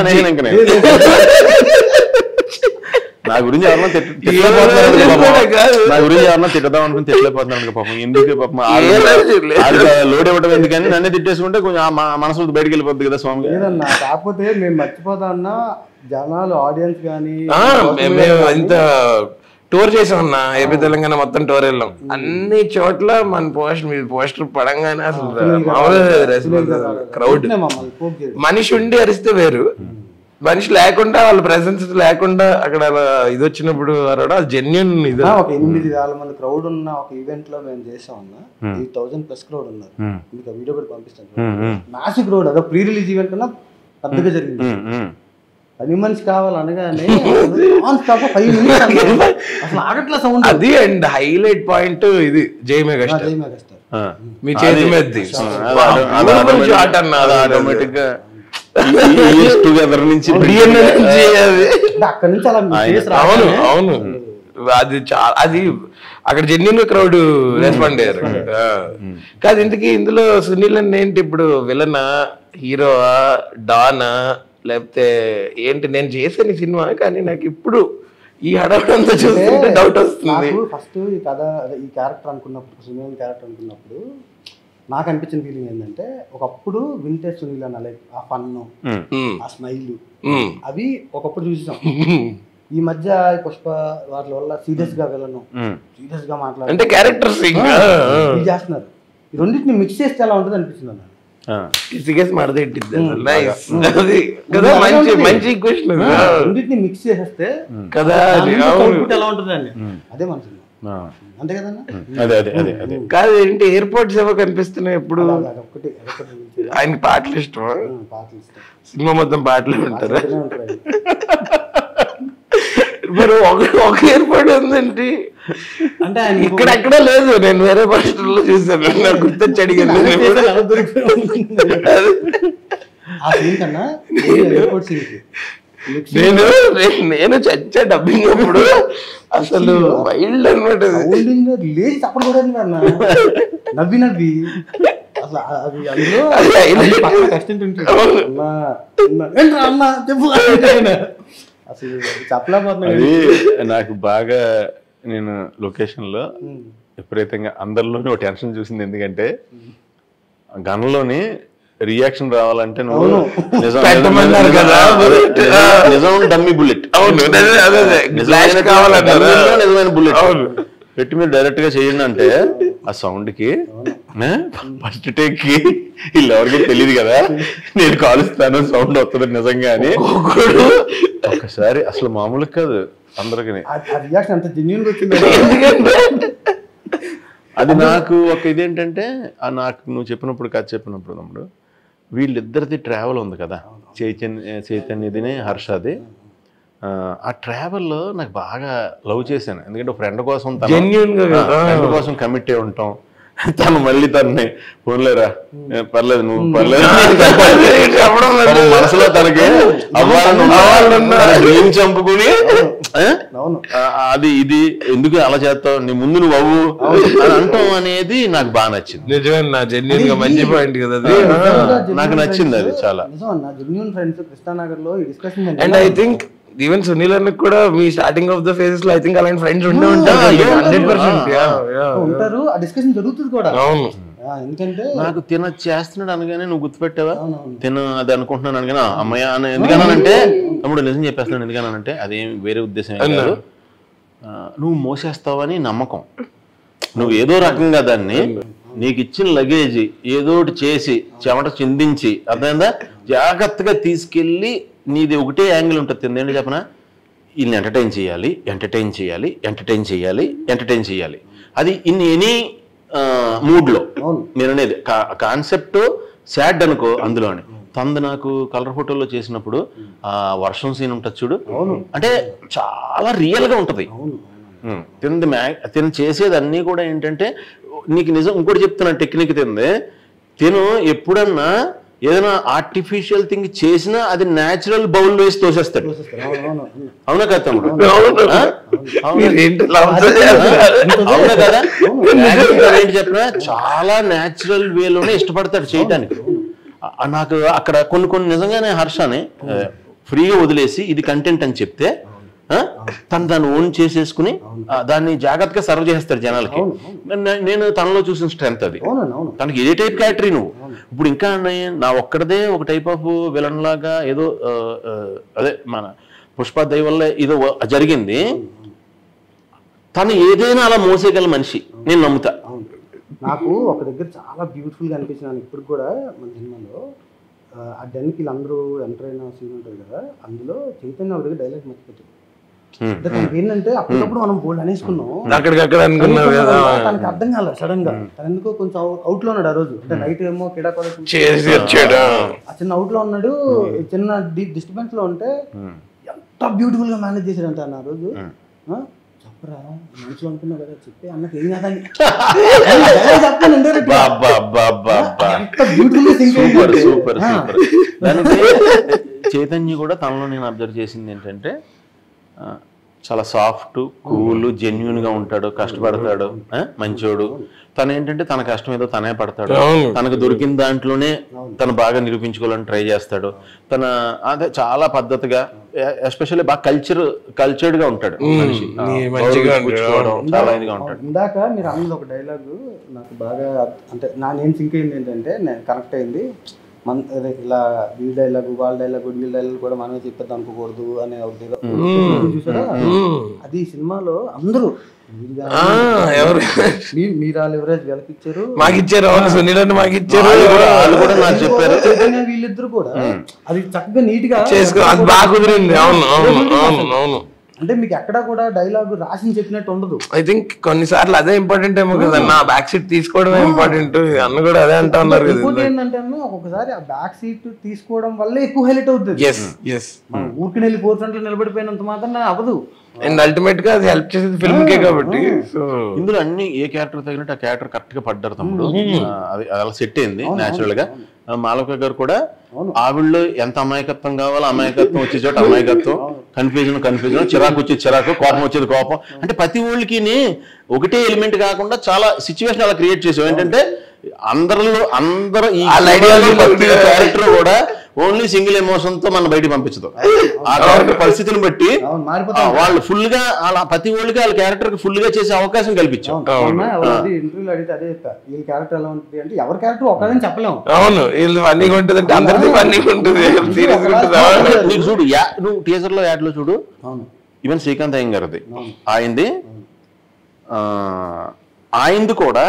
నా గురించి ఎవరన్నా తిట్టదాం అనుకుని తిట్టలేకపోతున్నాను పాపం. ఎందుకు పాపం లోడ్ ఇవ్వడం ఎందుకని నన్నే తిట్టేసుకుంటే కొంచెం మనసు బయటకు వెళ్ళిపోద్ది కదా స్వామి. లేదన్నా కాకపోతే మేము మర్చిపోతా అన్నా జనాలు ఆడియన్స్ కానీ ఇంత టూర్ చేసామన్నా ఏపీ తెలంగాణ మొత్తం టూర్ వెళ్ళాం. అన్ని చోట్ల మన పోస్టర్ పడంగానే అసలు క్రౌడ్. మనిషి ఉండి అరిస్తే వేరు, మనిషి లేకుండా వాళ్ళ ప్రెసెన్స్ లేకుండా అక్కడ ఇది వచ్చినప్పుడు అది జెన్యూన్. ఇది ఒక 8,000 మంది క్రౌడ్ ఉన్న ఒక ఈవెంట్ లో మేము చేసాం అన్న, 8,000+ క్రౌడ్ ఉన్నారు. మీకు వీడియో కూడా పంపిస్తాను. మ్యాసివ్ క్రౌడ్, అదో ప్రీ రిలీజ్ ఈవెంట్ కన్నా పెద్దగా జరిగింది. 10 మనిషి కావాలనగానే 5 నిమిషాలు అసలు ఆగట్ల సౌండ్. అది అండ్ హైలైట్ పాయింట్ ఇది జై మెగాస్టార్ మీ చేతి మీద ఆటోమేటిక్ గా టుగెదర్ నుంచి అక్కడి నుంచి అలా. అవును అవును, అది చాలా అది అక్కడ జెన్యూన్ క్రౌడ్ రెస్పాండ్ అయ్యారు. కాదు ఇంతకీ ఇందులో సునీల్ అన్న ఏంటి ఇప్పుడు విలనా, హీరోవా, డానా, లేకపోతే ఏంటి? నేను చేశాను ఈ సినిమా కానీ నాకు ఇప్పుడు ఈ హడావిడంతా చూస్తుంటే డౌట్ వస్తుంది. ఫస్ట్ ఈ కథ ఈ క్యారెక్టర్ అనుకున్నప్పుడు, సునీల్ క్యారెక్టర్ అనుకున్నప్పుడు నాకు అనిపించిన ఫీలింగ్ ఏంటంటే ఒకప్పుడు వింటేజ్ సునీల్ అన్న లైక్ ఆ ఫన్, ఆ స్మైల్ అవి ఒకప్పుడు చూసాం. ఈ మధ్య పుష్ప వాటి వల్ల సీరియస్ గా వెళ్ళను, సీరియస్ గా మాట్లాడాలి అంటే క్యారెక్టర్స్ చేస్తున్నారు. ఈ రెండింటిని మిక్స్ చేస్తే ఎలా ఉంటుంది అనిపిస్తుంది అన్న. రెండింటిని మిక్స్ చేసేస్తే కదా ఎలా ఉంటుంది అండి, అదే మన సినిమా. అంతే కదన్నా. కాదు ఏంటి ఎయిర్పోర్ట్స్ ఏవో కనిపిస్తున్నాయి ఎప్పుడు. ఆయనకి పాటలు ఇష్టమా? సినిమా మొత్తం పాటలే ఉంటారా? మరి ఒక ఏర్పాటు ఉందండి అంటే ఆయన ఇక్కడ లేదు. నేను వేరే భాషలో చూసాను, నాకు గుర్తొచ్చి అడిగాను. ఆ సీన్ కన్నా ఎయిర్పోర్ట్ సీన్ నేను చచ్చా డబ్బింగ్ అప్పుడు అసలు వైల్డ్ అనమాట. లేచి తప్పడు కూడా నవ్వి నవ్వి అసలు అది అందులో కష్టం అన్న చెప్పు అసలు చెప్పలేకపోతున్నా. అది నాకు బాగా నేను లొకేషన్ లో విపరీతంగా అందరిలోనే ఒక టెన్షన్ చూసింది. ఎందుకంటే గన్లోని రియాక్షన్ రావాలంటే నువ్వు నిజం డమ్మీ బుల్లెట్, నిజమైన బుల్లెట్ పెట్టి మీరు డైరెక్ట్ గా చేయండి అంటే ఆ సౌండ్ కి ఫస్ట్ టేక్ కి వీళ్ళు ఎవరికి తెలియదు కదా నేను కాలుస్తాను సౌండ్ వస్తుంది నిజంగా అని. ఒకసారి అసలు మామూలు కాదు అందరికి. అది నాకు ఒక ఇదేంటంటే నాకు నువ్వు చెప్పినప్పుడు కథ చెప్పినప్పుడు తమ్ముడు వీళ్ళిద్దరిది ట్రావెల్ ఉంది కదా, చైతన్యదిని హర్షది. ఆ ట్రావెల్లో నాకు బాగా లవ్ చేశాను. ఎందుకంటే ఫ్రెండ్ కోసం ఫ్రెండ్ కోసం కమిట్ అయి ఉంటాం. తను మళ్ళీ తనని ఫోన్లేరా పర్లేదు నువ్వు పర్లేదు మనసులో తనకి అవ్వాలని చంపుకుని అది ఇది ఎందుకు అలా చేస్తావు నీ ముందు నువ్వు అవ్వు అని అంటాం అనేది నాకు బాగా నచ్చింది. నిజమేనా, జెన్యూన్ గా మంచి పాయింట్ కదా నాకు నచ్చింది అది చాలా. And I think even Sunil అన్న కూడా మీ స్టార్టింగ్ ఆఫ్ ద ఫేజెస్ లో ఐ థింక్ అలాంటి ఫ్రెండ్స్ ఉండే ఉంటారు 100% ఉంటారు. ఆ డిస్కషన్ జరుగుతుంది కూడా. అవును, ఎందుకంటే నాకు తిన చేస్తున్నాడు అనగానే నువ్వు గుర్తుపెట్టావా తిన అది అనుకుంటున్నాను అనగానే అమ్మయ్య అని ఎందుకన్నానంటే తమ్ముడు నిజం చెప్పేస్తున్నాను ఎందుకన్నానంటే అదేం వేరే ఉద్దేశం ఏం కాదు, నువ్వు మోసేస్తావని నమ్మకం. నువ్వు ఏదో రకంగా దాన్ని నీకు ఇచ్చిన లగేజ్ ఏదో ఒకటి చేసి చెమట చిందించి అర్థమైందా జాగ్రత్తగా తీసుకెళ్ళి నీది ఒకటే యాంగిల్ ఉంటుంది. ఏంటంటే చెప్పనా వీళ్ళని ఎంటర్టైన్ చేయాలి ఎంటర్టైన్ చేయాలి ఎంటర్టైన్ చేయాలి ఎంటర్టైన్ చేయాలి. అది ఇన్ ఎనీ మూడ్లో నేను అనేది కాన్సెప్ట్ సాడ్ అనుకో అందులోని. తంది నాకు కలర్ ఫోటోలో చేసినప్పుడు ఆ వర్షం సీన్ ఉంటుంది చూడు, అంటే చాలా రియల్గా ఉంటుంది. తిను చేసేది అన్నీ కూడా ఏంటంటే నీకు నిజం ఇంకోటి చెప్తున్నా టెక్నిక్ తింది. తిను ఎప్పుడన్నా ఏదైనా ఆర్టిఫిషియల్ థింగ్ చేసినా అది న్యాచురల్ బౌల్ వేసి తోసేస్తాడు. అవునా కదా తమ్ముడు? అవునా కదా? ఏంటి చెప్పినా చాలా న్యాచురల్ వేలోనే ఇష్టపడతాడు చేయటానికి. నాకు అక్కడ కొన్ని నిజంగానే హర్షని ఫ్రీగా వదిలేసి ఇది కంటెంట్ అని చెప్తే తను దాన్ని ఓన్ చేసేసుకుని దాన్ని జాగ్రత్తగా సర్వ్ చేస్తాడు జనాలకి. నేను తనలో చూసిన స్ట్రెంత్ అది. తనకి ఏ టైప్ క్యారెక్టర్ నువ్వు ఇప్పుడు ఇంకా నా ఒక్కడదే ఒక టైప్ ఆఫ్ విలన్ లాగా ఏదో అదే మన పుష్ప దయ వల్ల ఏదో జరిగింది. తను ఏదైనా అలా మోసేగల మనిషి నేను నమ్ముతా. నాకు ఒక దగ్గర చాలా బ్యూటిఫుల్గా అనిపించినాను ఇప్పుడు కూడా మన సినిమాలో. ఆ డెన్కి వీళ్ళందరూ ఎంటర్ అయిన సీన్ ఉంటుంది కదా, అందులో చైతన్య ఒక దగ్గర డైలాగ్ మర్చిపోతుంది. ఏంటంటే అప్పుడప్పుడు మనం బోల్డ్ అనేసుకున్నాం, తనకి అర్థం కాలేదు సడన్ గా. తను ఎందుకో కొంచెం అవుట్ లో ఉన్నాడు ఆ రోజు. అంటే నైట్ ఏమో ఆ చిన్న అవుట్ లో ఉన్నాడు, చిన్న డిస్టర్బెన్స్ లో ఉంటే ఎంత బ్యూటిఫుల్ గా మేనేజ్ చేశాడంట ఆ రోజు. చెప్పరా మనసులో అనుకున్నావు కదా చెప్పి అన్నకి ఏం కాదని చైతన్య కూడా తనలో నేను అబ్జర్వ్ చేసింది ఏంటంటే చాలా సాఫ్ట్ కూల్ జెన్యున్ గా ఉంటాడు, కష్టపడతాడు, మంచోడు. తను ఏంటంటే తన కష్టం ఏదో తనే పడతాడు, తనకు దొరికిన దాంట్లోనే తను బాగా నిరూపించుకోవాలని ట్రై చేస్తాడు. తన అదే చాలా పద్ధతిగా ఎస్పెషల్లీ బాగా కల్చర్డ్ గా ఉంటాడు మనిషి, చాలా ఇదిగా ఉంటాడు. ఇందాక మీరు అన్నది ఒక డైలాగు నాకు బాగా అంటే నేను సింక్ అయింది ఏంటంటే నేను కనెక్ట్ అయింది. ఇలా వీళ్ళ డైలాగు వాళ్ళ డైలాగు వీళ్ళ డైలాగు కూడా మనమే చెప్పేద్దాం అనుకోకూడదు అనే చూసారా. అది సినిమాలో అందరూ మీరాలు ఎవరేజ్ వెలకిచ్చారు వీళ్ళిద్దరు కూడా అది చక్కగా నీట్ గా అంటే మీకు ఎక్కడ కూడా డైలాగ్ రాసి చెప్పినట్టు ఉండదు. ఐ థింక్ కొన్నిసార్లు అదే ఇంపార్టెంట్ ఏమో కదా, నా బ్యాక్ సీట్ తీసుకోవడమే ఇంపార్టెంట్ అన్న కూడా అదే అంటా ఉన్నారు. ఇంకోటి ఏంటంటే ఒక్కొక్కసారి ఆ బ్యాక్ సీట్ తీసుకోవడం వల్ల ఎక్కువ హైలైట్ అవుతుంది. ఊరికి వెళ్ళి 4 గంటలు నిలబడిపోయినంత మాత్రం అవ్వదు. అండ్ అల్టిమేట్ గా అది హెల్ప్ చేసేది ఫిల్మ్ కే కాబట్టి. సో ఇందులో అన్ని ఏ క్యారెక్టర్ తగినట్టు ఆ క్యారెక్టర్ కరెక్ట్ గా పడ్డారు తమ్ముడు. అది అలా సెట్ అయింది న్యాచురల్ గా. మాలవిక గారు కూడా ఆవిడలో ఎంత అమాయకత్వం కావాలో అమాయకత్వం వచ్చే చోట అమాయకత్వం, కన్ఫ్యూజన్, చిరాకు వచ్చేది చిరాకు, కోపం వచ్చేది కోపం. అంటే ప్రతి ఊళ్ళకి ఒకటే ఎలిమెంట్ కాకుండా చాలా సిచ్యువేషన్ అలా క్రియేట్ చేసాం. ఏంటంటే అందరూ ఈ క్యారెక్టర్ కూడా ఓన్లీ సింగిల్ ఎమోషన్ తో మన బయటికి పంపించదు. ఆ క్యారెక్టర్ పరిస్థితిని బట్టి వాళ్ళు ఫుల్ గా అలా ప్రతి ఒళ్ళకి వాళ్ళ క్యారెక్టర్ కి ఫుల్ గా చేసే అవకాశం కల్పించాం. ఇంటర్వ్యూలో అడిగితే అదే చెప్తా, వీళ్ళ క్యారెక్టర్ ఎలా ఉంటుంది అంటే ఎవరి క్యారెక్టర్ ఒకదని చెప్పలేము. అవును, వీళ్ళు ఫన్నీగా ఉంటుంది అంటే అందరిది ఫన్నీగా ఉంటుంది, సీరియస్ ఉంటుంది. నీకు చూడు, నువ్వు టీజర్ లో యాడ్ లో చూడు, ఈవెన్ శ్రీకాంత్ అయ్యంగారిది ఆయనది కూడా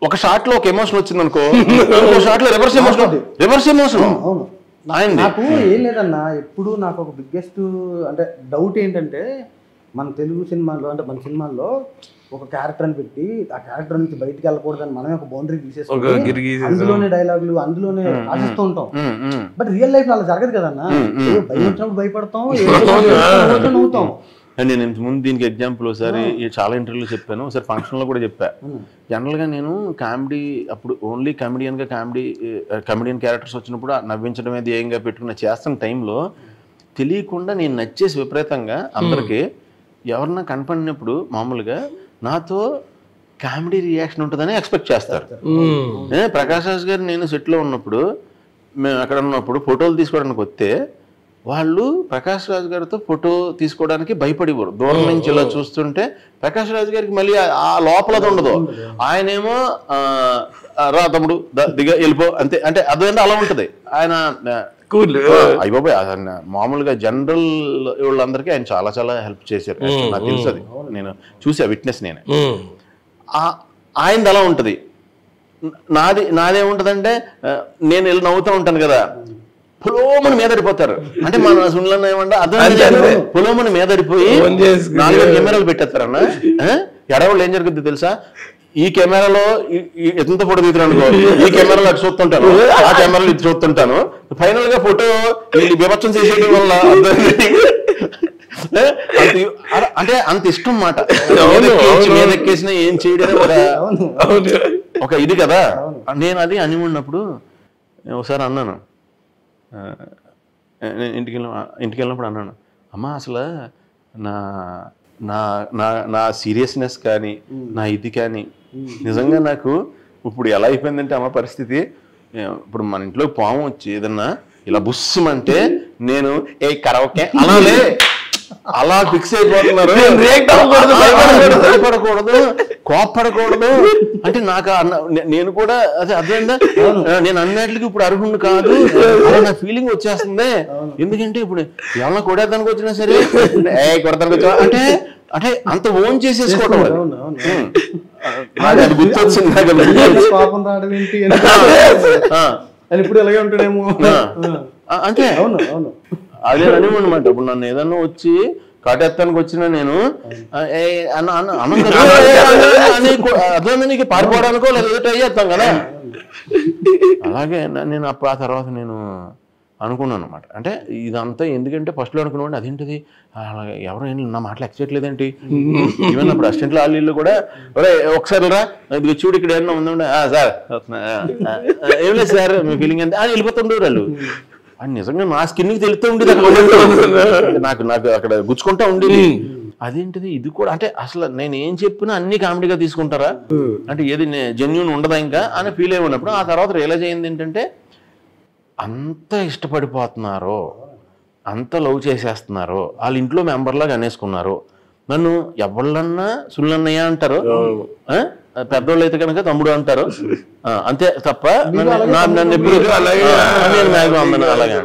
ఒక షాట్ లో ఒక ఎమోషన్ వచ్చింది అనుకో, ఒక షాట్ లో రివర్స్ ఎమోషన్. నాకు ఏం లేదన్నా, ఎప్పుడు నాకు ఒక బిగ్గెస్ట్ అంటే డౌట్ ఏంటంటే, మన తెలుగు సినిమాల్లో అంటే మన సినిమాల్లో ఒక క్యారెక్టర్ అని పెట్టి ఆ క్యారెక్టర్ నుంచి బయటికి వెళ్ళకూడదని మనమే ఒక బౌండరీ తీసేసుకుంటే అందులోనే డైలాగులు అందులోనే ఆశిస్తూ ఉంటాం. బట్ రియల్ లైఫ్ అలా జరగదు కదన్నా. భయం వచ్చినప్పుడు భయపడతాం, నవ్వుతాం. నేను ఇంతకుముందు దీనికి ఎగ్జాంపుల్ ఒకసారి చాలా ఇంటర్వ్యూలో చెప్పాను, ఒకసారి ఫంక్షన్లో కూడా చెప్పా. జనరల్గా నేను కామెడీ అప్పుడు ఓన్లీ కమెడియన్ క్యారెక్టర్స్ వచ్చినప్పుడు నవ్వించడమే ధ్యేయంగా పెట్టుకున్న చేస్తున్న టైంలో తెలియకుండా నేను నచ్చేసి విపరీతంగా అందరికీ ఎవరన్నా కనపడినప్పుడు మామూలుగా నాతో కామెడీ రియాక్షన్ ఉంటుందని ఎక్స్పెక్ట్ చేస్తారు. ప్రకాష్ రాజ్ గారు నేను సెట్లో ఉన్నప్పుడు, మేము అక్కడ ఉన్నప్పుడు ఫోటోలు తీసుకోవడానికి వస్తే వాళ్ళు ప్రకాష్ రాజ్ గారితో ఫోటో తీసుకోవడానికి భయపడిపోరు. దూరం నుంచి ఇలా చూస్తుంటే ప్రకాష్ రాజ్ గారికి మళ్ళీ ఆ లోపలది ఉండదు. ఆయనేమో రా తమ్ముడు దిగ వెళ్ళిపో అంతే, అంటే అదేంటే అలా ఉంటది. ఆయన అయిపోయి మామూలుగా జనరల్ వాళ్ళందరికీ ఆయన చాలా చాలా హెల్ప్ చేశారు. నాకు తెలుసు, అది నేను చూసా, విట్నెస్ నేనే. ఆయనది అలా ఉంటది. నాదేముంటదంటే నేను వెళ్ళి నవ్వుతూ ఉంటాను కదా, పులోమని మీదడిపోతారు. అంటే మన సున్లన్న ఏమంటే అదే పులోమని మీదడిపోయి 4 కెమెరాలు పెట్టేస్తారన్న. ఎడవాళ్ళు ఏం జరుగుద్ది తెలుసా, ఈ కెమెరాలో ఎంత ఫోటో తీస్తున్నాను, ఈ కెమెరాలో అటు చూస్తుంటాను, ఆ కెమెరాలో ఇటు చూస్తుంటాను. ఫైనల్ గా ఫోటో విభత్సం చేసేయడం వల్ల అంటే అంత ఇష్టం మాట. మీద ఎక్కేసినా ఏం చేయడం ఒక ఇది కదా. నేను అది అని ఉన్నప్పుడు ఒకసారి అన్నాను, ఇంటికి వెళ్ళినప్పుడు అన్నాను, అమ్మ అసలు నా నా నా సీరియస్నెస్ కానీ నా ఇది కానీ నిజంగా నాకు ఇప్పుడు ఎలా అయిపోయిందంటే అమ్మ పరిస్థితి, ఇప్పుడు మన ఇంట్లో పాము వచ్చి ఏదన్నా ఇలా బుస్సమంటే నేను కరవకే అలా ఫిక్స్ అయిపోతున్నారు. భయపడకూడదు, కోప్పడకూడదు. అంటే నాకు నేను కూడా అదేందా నేను అన్నట్లకి ఇప్పుడు అర్హుణ్ణి కాదు అలా నా ఫీలింగ్ వచ్చేస్తుంది. ఎందుకంటే ఇప్పుడు ఏమన్నా కొడేదానికి వచ్చినా సరే కొడతానికి వచ్చా అంటే అంటే అంత ఓన్ చేసేసుకోవడం. అది గుర్తొచ్చింది ఇప్పుడు ఎలాగే ఉంటాడేమో అంటే అదే అని అనమాట. ఇప్పుడు నన్ను ఏదన్నా వచ్చి కాటేత్తానికి వచ్చినా నేను అదే నీకు పారిపోవడానికో లేదా ట్రై చేస్తాం కదా. అలాగే నేను ఆ తర్వాత నేను అనుకున్నాను అనమాట. అంటే ఇదంతా ఎందుకంటే ఫస్ట్లో అనుకున్నాను అదేంటిది అలాగే ఎవరు నా మాటలు ఎక్చేయట్లేదేంటి. ఈవెన్ అప్పుడు అసిస్టెంట్లు వాళ్ళు కూడా ఒకసారి రా ఇది చూడు ఇక్కడ ఏమన్నా ఉందండి సార్ ఏం లేదు సార్ మీ ఫీలింగ్ అంతే అని వెళ్ళిపోతుండేవారు వాళ్ళు. అది నిజంగా నా స్కిన్కి తెలుస్తూ ఉండేది, నాకు అక్కడ గుచ్చుకుంటా ఉండేది. అదేంటిది ఇది కూడా అంటే అసలు నేను ఏం చెప్పినా అన్ని కామెడీగా తీసుకుంటారా అంటే ఏది జెన్యూన్ ఉండదా ఇంకా అని ఫీల్ అయి ఉన్నప్పుడు ఆ తర్వాత రియలైజ్ అయింది ఏంటంటే అంత ఇష్టపడిపోతున్నారో అంత లవ్ చేసేస్తున్నారో వాళ్ళ ఇంట్లో మెంబర్లాగా అనేసుకున్నారు. నన్ను ఎవళ్ళన్నా సుల్లన్నయ్య అంటారు, పెద్దోళ్ళు అయితే కనుక తమ్ముడు అంటారు, అంతే తప్ప నన్ను ఎప్పుడు నేను మ్యాక్సిమం అందను అలాగే.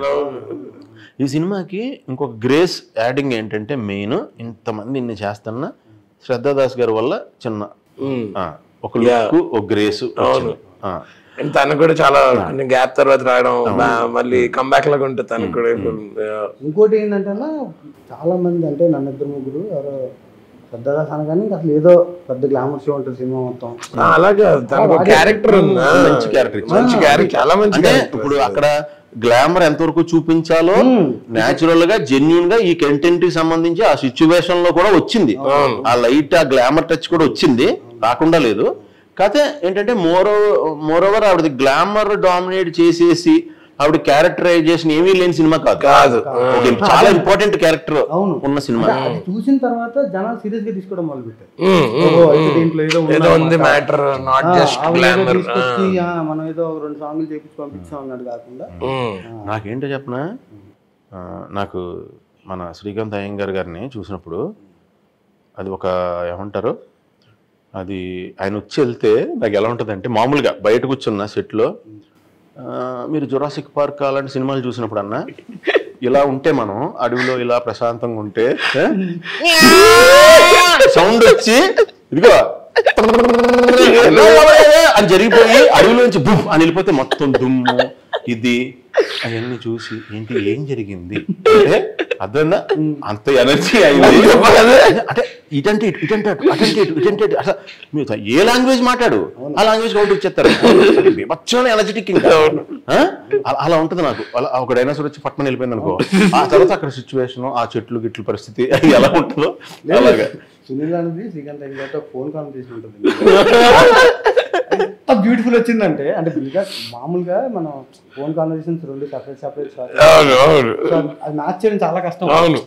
ఈ సినిమాకి ఇంకొక గ్రేస్ యాడింగ్ ఏంటంటే మెయిన్ ఇంతమంది ఇన్ని చేస్తున్న శ్రద్ధాదాస్ గారి వల్ల చిన్న ఒక లుక్ ఒక గ్రేస్. తనకు కూడా చాలా గ్యాప్ తర్వాత రావడం మళ్ళీ కంబ్యాక్ లాగా ఉంటుంది తనకు కూడా. ఇంకోటి ఏంటంటే చాలా మంది అంటే నన్ను 2-3 ఎవరో శ్రద్ధాదాస్ అనగానే అసలు ఏదో పెద్ద గ్లామర్ షో ఉంటుంది సినిమా మొత్తం. అలాగే తనకు క్యారెక్టర్ మంచి క్యారెక్టర్ చాలా మంచి. ఇప్పుడు అక్కడ గ్లామర్ ఎంతవరకు చూపించాలో న్యాచురల్ గా జెన్యున్ గా ఈ కంటెంట్ కి సంబంధించి ఆ సిచ్యువేషన్ లో కూడా వచ్చింది. ఆ లైట్ ఆ గ్లామర్ టచ్ కూడా వచ్చింది, రాకుండా లేదు. కాకపోతే ఏంటంటే మోర్ ఓవర్ ఆవిడది గ్లామర్ డామినేట్ చేసేసి ఆవిడ క్యారెక్టరైజేషన్ ఏమీ లేని సినిమా కాదు. చాలా ఇంపార్టెంట్ క్యారెక్టర్ ఉన్న సినిమా. చూసిన తర్వాత జనాలు సీరియస్ గా తీసుకోవడం మొదలు పెట్టారు. మనం ఏదో 2 సాంగ్లు చేపించి పంపించాం అన్నట్టు కాకుండా. నాకేంటో చెప్పనా, నాకు మన శ్రీకాంత్ అయ్యంగార్ గారిని చూసినప్పుడు అది ఒక ఏమంటారు, అది ఆయన వచ్చి వెళ్తే నాకు ఎలా ఉంటుంది అంటే, మామూలుగా బయట కూర్చున్న సెట్లో మీరు జురాసిక్ పార్క్ అలాంటి సినిమాలు చూసినప్పుడు అన్న ఇలా ఉంటే, మనం అడవిలో ఇలా ప్రశాంతంగా ఉంటే సౌండ్ వచ్చి ఇదిగో అని జరిగిపోయి అడవిలోంచి బుమ్ అని వెళ్ళిపోతే మొత్తం దుమ్ము ఇది అవన్నీ చూసి ఏంటి ఏం జరిగింది అంటే అదన్నా అంత ఎనర్జీ అయింది. అంటే ఇటంటే అసలు మీరు ఏ లాంగ్వేజ్ మాట్లాడు ఆ లాంగ్వేజ్ కౌంట్ ఇచ్చేస్తారు, బచ్చనే ఎనర్జెటిక్. ఇంకా అలా ఉంటుంది నాకు. అలా ఒక డైనోసార్ వచ్చి పట్టణం వెళ్ళిపోయింది అనుకో, ఆ తర్వాత అక్కడ సిచ్యువేషన్, ఆ చెట్లు గిట్లు పరిస్థితి ఎలా ఉంటుందో అలాగా. సునీల్ గాంధీ శ్రీకాంత్ అయ్యంగారితో ఫోన్ కాన్వర్సేషన్ ఉంటుంది, ఎంత బ్యూటిఫుల్ వచ్చిందంటే. అంటే మామూలుగా మనం ఫోన్ కాన్వర్సేషన్స్ 2 సెపరేట్ అది మ్యాచ్ చేయడం చాలా కష్టం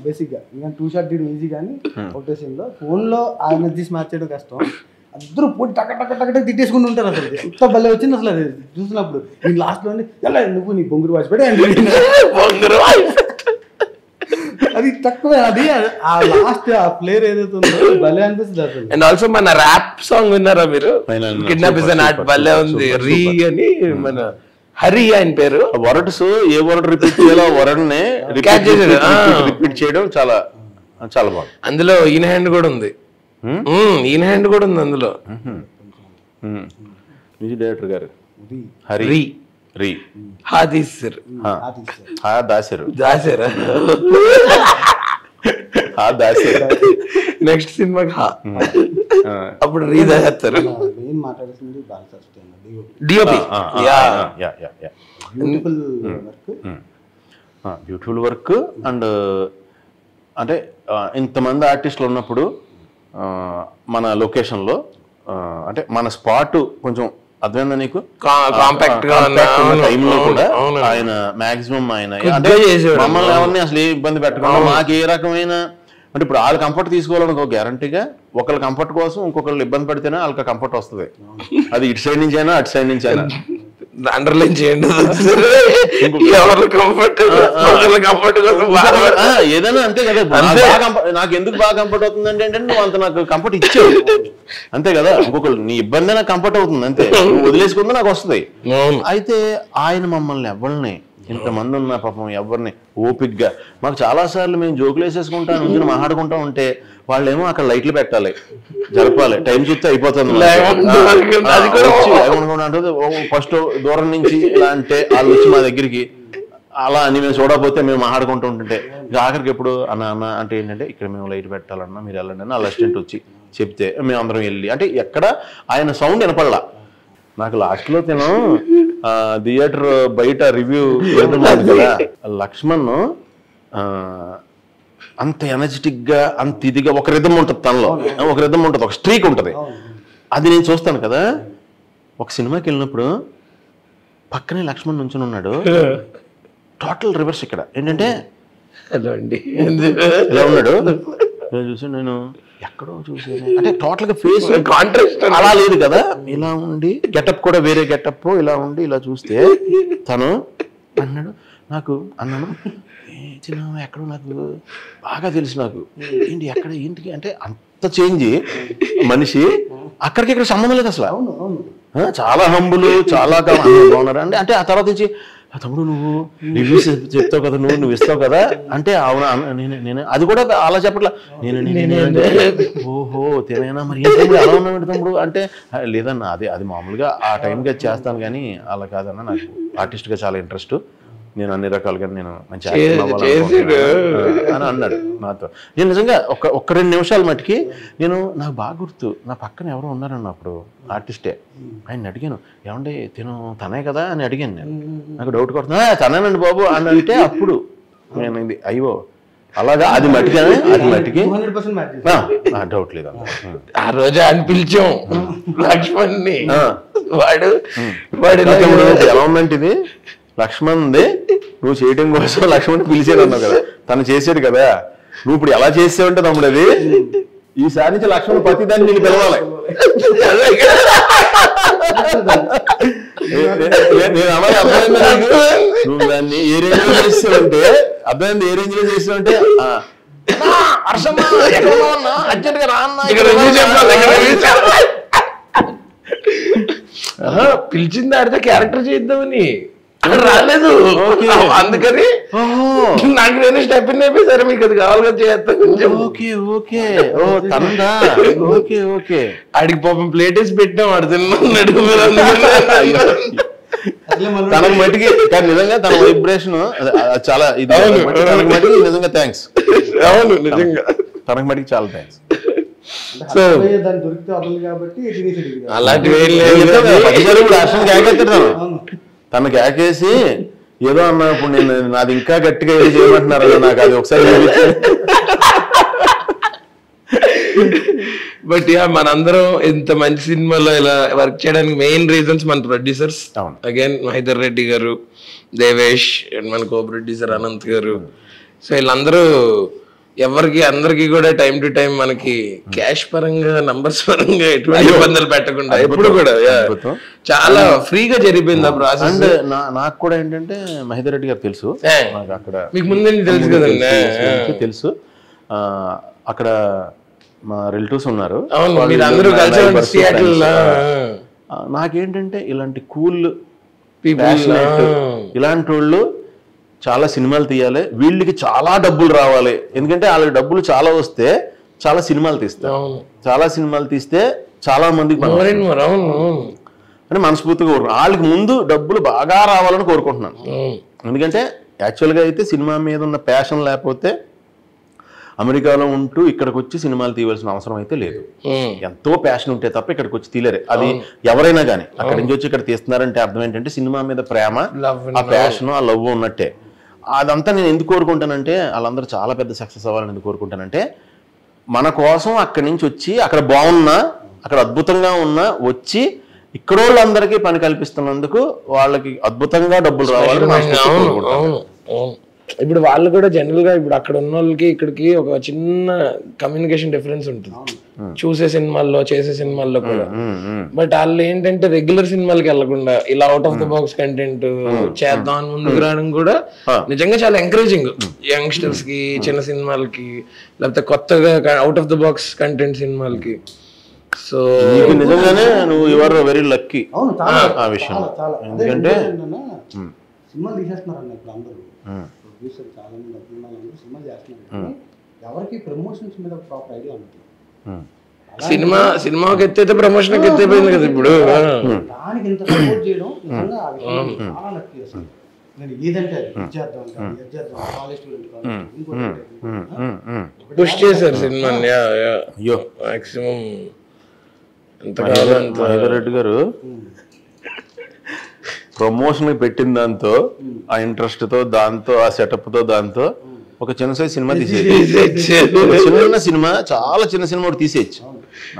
బేసిక్ గా. ఇంకా 2 షాట్ తీయడం ఈజీ, కానీ ఒకటే సీన్ లో ఫోన్ లో ఆయన తీసి మ్యాచ్ చేయడం కష్టం. అందరూ పోటీ టక్ తిట్టేసుకుంటూ ఉంటారు. అసలు ఎంత భలే వచ్చింది అసలు అది చూసినప్పుడు. నేను లాస్ట్ లో ఎలా నువ్వు నీ బొంగురు వాచి పెట్టి అది తక్కువ, అది ఆ లాస్ట్ ఆ ప్లేయర్ ఏదైతే ఉందో భలే అనిపిస్తుంది అసలు. అండ్ ఆల్సో మన ర్యాప్ సాంగ్ విన్నారా మీరు? కిడ్నాప్ ఇస్ నాట్ భలే ఉంది. రీ అని మన హరి ఆయన పేరు. వర్డ్స్ ఏ వర్డ్ రిపీట్ చేయాలో వర్డ్ నే రిపీట్ చేయడం చాలా చాలా బాగుంది. అందులో ఈయన హ్యాండ్ కూడా ఉంది, ఈయన హ్యాండ్ కూడా ఉంది అందులో. మ్యూజిక్ డైరెక్టర్ గారు హరి రీ హాదీసర్ నెక్స్ట్ సినిమాకి అప్పుడు రీ దాస్తారు. మెయిన్ మాట్లాడుతుంది డిఓపి. Beautiful work. అండ్ అంటే ఇంతమంది ఆర్టిస్టులు ఉన్నప్పుడు మన లొకేషన్లో అంటే మన స్పాట్ కొంచెం అర్థమైందా నీకు, కాంపాక్ట్ గా టైంలో కూడా ఆయన మాక్సిమం ఆయన అంటే మమ్మల్ని ఎవరిని అసలు ఏ ఇబ్బంది పెట్టకుండా మాకు ఏ రకమైన అంటే ఇప్పుడు వాళ్ళ కంఫర్ట్ తీసుకోవాలనుకో గ్యారంటీగా ఒకళ్ళ కంఫర్ట్ కోసం ఇంకొకళ్ళు ఇబ్బంది పడితేనే వాళ్ళకి కంఫర్ట్ వస్తుంది. అది ఇటు సైడ్ నుంచి అయినా అటు సైడ్ నుంచి అయినా అండర్లైన్ చేయండి. ఏదైనా అంతే కదా, నాకు ఎందుకు బాగా కంఫర్ట్ అవుతుంది అంటే నువ్వు అంత నాకు కంఫర్ట్ ఇచ్చావు అంతే కదా. ఇంకొకళ్ళు నీ ఇబ్బంది నాకు కంఫర్ట్ అవుతుంది అంతే, నువ్వు వదిలేసుకుంటే నాకు వస్తుంది. అయితే ఆయన మమ్మల్ని ఎవరిని ఇంతమంది ఉన్న పాపం ఎవరిని ఓపిక్గా మాకు చాలా సార్లు మేము జోకులు వేసేసుకుంటా నుంచి మాట్లాడుకుంటా ఉంటే వాళ్ళేమో అక్కడ లైట్లు పెట్టాలి, జరపాలి, టైం చూస్తే అయిపోతుంది. ఫస్ట్ దూరం నుంచి ఇలా అంటే వాళ్ళు వచ్చి మా దగ్గరికి అలా అని మేము చూడకపోతే మేము మాట్లాడుకుంటూ ఉంటుంటే ఆఖరికి ఎప్పుడు అన్న అంటే ఏంటంటే ఇక్కడ మేము లైట్ పెట్టాలన్నా మీరు వెళ్ళండి అని వాళ్ళ అసిస్టెంట్ వచ్చి చెప్తే మేము అందరం వెళ్ళి అంటే ఎక్కడ ఆయన సౌండ్ వినపడలా. నాకు లాస్ట్లో నేను థియేటర్ బయట రివ్యూ కదా, లక్ష్మణ్ అంత ఎనర్జెటిక్ గా అంత ఇదిగా ఒక రిథం ఉంటుంది తనలో, ఒక రిథం ఉంటుంది, ఒక స్ట్రీక్ ఉంటుంది. అది నేను చూస్తాను కదా. ఒక సినిమాకి వెళ్ళినప్పుడు పక్కనే లక్ష్మణ్ నుంచుని ఉన్నాడు, టోటల్ రివర్స్. ఇక్కడ ఏంటంటే ఇలా ఉన్నాడు, చూసి నేను ఎక్కడో చూసాను అంటే టోటల్ గా ఫేస్ కాంట్రాస్ట్ అలా లేదు కదా. ఇలా ఉండి గెటప్ కూడా వేరే గెటప్ ఇలా ఉండి ఇలా చూస్తే తను అన్నాడు నాకు, అన్నాను ఎక్కడో నాకు బాగా తెలుసు నాకు ఏంటి ఎక్కడ ఏంటికి అంటే అంత చేంజ్ మనిషి. అక్కడికి ఇక్కడ సంబంధం లేదు అసలు, చాలా హంబులు చాలా బాగున్నారు అంటే. అంటే ఆ తర్వాత నుంచి తమ్ముడు నువ్వు రివ్యూస్ చెప్తావు కదా, నువ్వు ఇస్తావు కదా అంటే అవునా నేనే అది కూడా అలా చెప్పట్లా నేను ఓహో తినైనా మరి అలా ఉన్నాడు తమ్ముడు అంటే లేదన్నా అది మామూలుగా ఆ టైంకి అది చేస్తాను కానీ అలా కాదన్నా నాకు ఆర్టిస్ట్గా చాలా ఇంట్రెస్ట్, నేను అన్ని రకాలుగా నేను మంచి యాక్టర్ అవ్వాలనుకుంటున్నాను అని అన్నాడు నాతో. నేను నిజంగా ఒక్క 2 నిమిషాల మటుకి నాకు బాగా గుర్తు, నా పక్కన ఎవరో ఉన్నారన్న అప్పుడు ఆర్టిస్టే, ఆయన అడిగాను ఏమంటే తనే కదా అని అడిగాను. నేను నాకు డౌట్ కొడుతున్నా తనేనండి బాబు అని అంటే అప్పుడు నేను ఇది అయ్యో అలాగా అది మట్టికి డౌట్ లేదు. ఆ రోజు అని పిలిచాం లక్ష్మణ్ని, వాడు ఎలా ఉందంటే ఇది లక్ష్మణ్ది నువ్వు చేయడం కోసం లక్ష్మణ్ పిలిచేది అన్నావు కదా, తను చేసాడు కదా, నువ్వు ఇప్పుడు ఎలా చేసావంటే తమ్ముడు అది ఈసారి నుంచి లక్ష్మణ్ ప్రతిదాన్ని నీకు పిలవాలి. నేను అమ్మాయి అర్థమైంది, నువ్వు దాన్ని ఏ రేంజ్ లో చేసావంటే అర్థమైంది, ఏ రేంజ్ లో చేసావంటే అర్జెంట్ గా రా పిలిచింది ఆడితే క్యారెక్టర్ చేద్దామని రాలేదు, అందుకని నాకు నేను స్టెప్ ఇన్ అయిపోయి మీకు అది కావాలిగా చేస్తాను. ఆడికి పాపం ప్లేట్ వేసి పెట్టాం, ఆడు తిన్నాడు. తనకు మట్టికి నిజంగా తన వైబ్రేషన్ చాలా ఇది మట్టికి నిజంగా థ్యాంక్స్. అవును నిజంగా తనకు మట్టికి చాలా థ్యాంక్స్. అలాంటివి తనకి యాకేసి ఏదో అన్నా ఇప్పుడు నేను నాది ఇంకా గట్టిగా ఏదో చేయమంటున్నారు నాకు అది ఒకసారి. బట్ మనందరం ఇంత మంచి సినిమాలో ఇలా వర్క్ చేయడానికి మెయిన్ రీజన్స్ మన ప్రొడ్యూసర్స్. అగైన్ మహేందర్ రెడ్డి గారు, దేవేష్ అండ్ మన కో ప్రొడ్యూసర్ అనంత్ గారు. సో వీళ్ళందరూ ఎవరికి అందరికి కూడా టైం టు టైం మనకి క్యాష్ పరంగా నంబర్స్ పరంగా ఎటువంటి ఇబ్బందులు పెట్టకుండా ఎప్పుడు కూడా చాలా ఫ్రీగా జరిగిపోయింది ఆ ప్రాసెస్. అండ్ నాకు కూడా ఏంటంటే మహేందర్ రెడ్డి గారు తెలుసు, అక్కడ మీకు ముందే తెలుసు కదండి, తెలుసు. అక్కడ మా రిలేటివ్స్ ఉన్నారు, నాకేంటంటే ఇలాంటి కూల్ ఇలాంటి వాళ్ళు చాలా సినిమాలు తీయాలి, వీళ్ళకి చాలా డబ్బులు రావాలి, ఎందుకంటే వాళ్ళకి డబ్బులు చాలా వస్తే చాలా సినిమాలు తీస్తారు, చాలా సినిమాలు తీస్తే చాలా మందికి అని మనస్ఫూర్తిగా కోరుకుంటున్నాను. వాళ్ళకి ముందు డబ్బులు బాగా రావాలని కోరుకుంటున్నాను. ఎందుకంటే యాక్చువల్గా అయితే సినిమా మీద ఉన్న ప్యాషన్ లేకపోతే అమెరికాలో ఉంటూ ఇక్కడికి వచ్చి సినిమాలు తీయవలసిన అవసరం అయితే లేదు. ఎంతో ప్యాషన్ ఉంటే తప్ప ఇక్కడికి వచ్చి తీయలేరు. అది ఎవరైనా కానీ అక్కడి నుంచి వచ్చి ఇక్కడ తీస్తున్నారంటే అర్థం ఏంటంటే సినిమా మీద ప్రేమ, ఆ ప్యాషన్, ఆ లవ్ ఉన్నట్టే. అదంతా నేను ఎందుకు కోరుకుంటానంటే వాళ్ళందరూ చాలా పెద్ద సక్సెస్ అవ్వాలని ఎందుకు కోరుకుంటానంటే మన కోసం అక్కడి నుంచి వచ్చి అక్కడ బాగున్నా, అక్కడ అద్భుతంగా ఉన్నా వచ్చి ఇక్కడ వాళ్ళందరికీ పని కల్పిస్తున్నందుకు వాళ్ళకి అద్భుతంగా డబ్బులు రావాలని కోరుకుంటాను. ఇప్పుడు వాళ్ళు కూడా జనరల్ గా ఇప్పుడు అక్కడ ఉన్న వాళ్ళకి ఇక్కడికి ఒక చిన్న కమ్యూనికేషన్ డిఫరెన్స్ ఉంటుంది చూసే సినిమాల్లో చేసే సినిమాల్లో కూడా. బట్ వాళ్ళు ఏంటంటే రెగ్యులర్ సినిమాలకి వెళ్లకుండా ఇలా out of the box content చేద్దాం అని ముందుకు రావడం కూడా నిజంగా చాలా ఎంకరేజింగ్ యంగ్స్టర్స్ కి, చిన్న సినిమాలకి, లేకపోతే కొత్తగా out of the box content సినిమాలకి. సో నిజంగానే నువ్వు యువర్ వెరీ లక్కీ ఆ విషయం. ఎందుకంటే సినిమాలు తీసేస్తున్నారు అన్న ఇప్పుడు అందరూ ప్రొడ్యూసర్ చాలా మంది అభిమానులు సినిమా చేస్తున్నారు, ఎవరికి ప్రమోషన్స్ మీద ప్రాపర్ ఐడియా ఉంటుంది. సినిమాకి ఎత్తైతే ప్రమోషన్ ఎత్తైపోయింది కదా ఇప్పుడు. దానికి ఇంత సపోర్ట్ చేయడం నిజంగా ఆ విషయం చాలా లక్కీ అసలు. నేను ఏదంటే చేద్దాం కాలేజ్ స్టూడెంట్ పుష్ చేశారు సినిమాని. మాక్సిమం మహేందర్ రెడ్డి గారు ప్రమోషన్ పెట్టిన దాంతో, ఆ ఇంట్రెస్ట్ తో, దాంతో, ఆ సెటప్ తో, దాంతో ఒక చిన్న సైజ్ సినిమా తీసేది. చిన్న సినిమా, చాలా చిన్న సినిమా ఒకటి తీసేయచ్చు.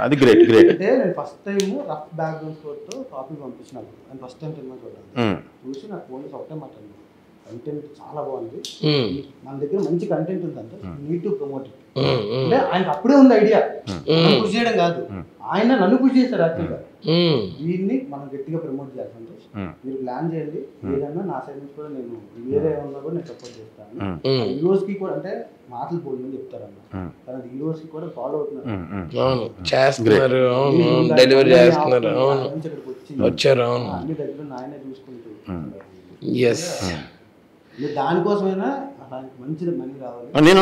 అది గ్రేట్ గ్రేట్. అంటే నేను first time rough background score తో కాపీ పంపించినాను. నేను ఫస్ట్ టైం సినిమా చూసి నాకు ఫోన్ ఒకటే మాట్లాడింది, కంటెంట్ చాలా బాగుంది, మన దగ్గర మంచి కంటెంట్ ఉందంటే నీడ్ టు ప్రమోట్ ఇట్. అంటే ఆయనకు అప్పుడే ఉంది ఐడియా, పుష్ చేయడం కాదు, ఆయన నన్ను పుష్ చేశారు. యాక్చువల్గా దీన్ని మనం గట్టిగా ప్రమోట్ చేయాలి, మీరు ప్లాన్ చేయండి, ఏదన్నా నా సైడ్ నుంచి కూడా నేను వేరే ఉన్నా కూడా నేను సపోర్ట్ చేస్తాను. హీరోస్ కి కూడా అంటే మాటలు పోయిందని చెప్తారన్న, కానీ హీరోస్ కి కూడా ఫాలో అవుతున్నారు, అన్ని దగ్గర ఆయనే చూసుకుంటూ దానికోసమైనా మంచిది మనీ రావాలి. నేను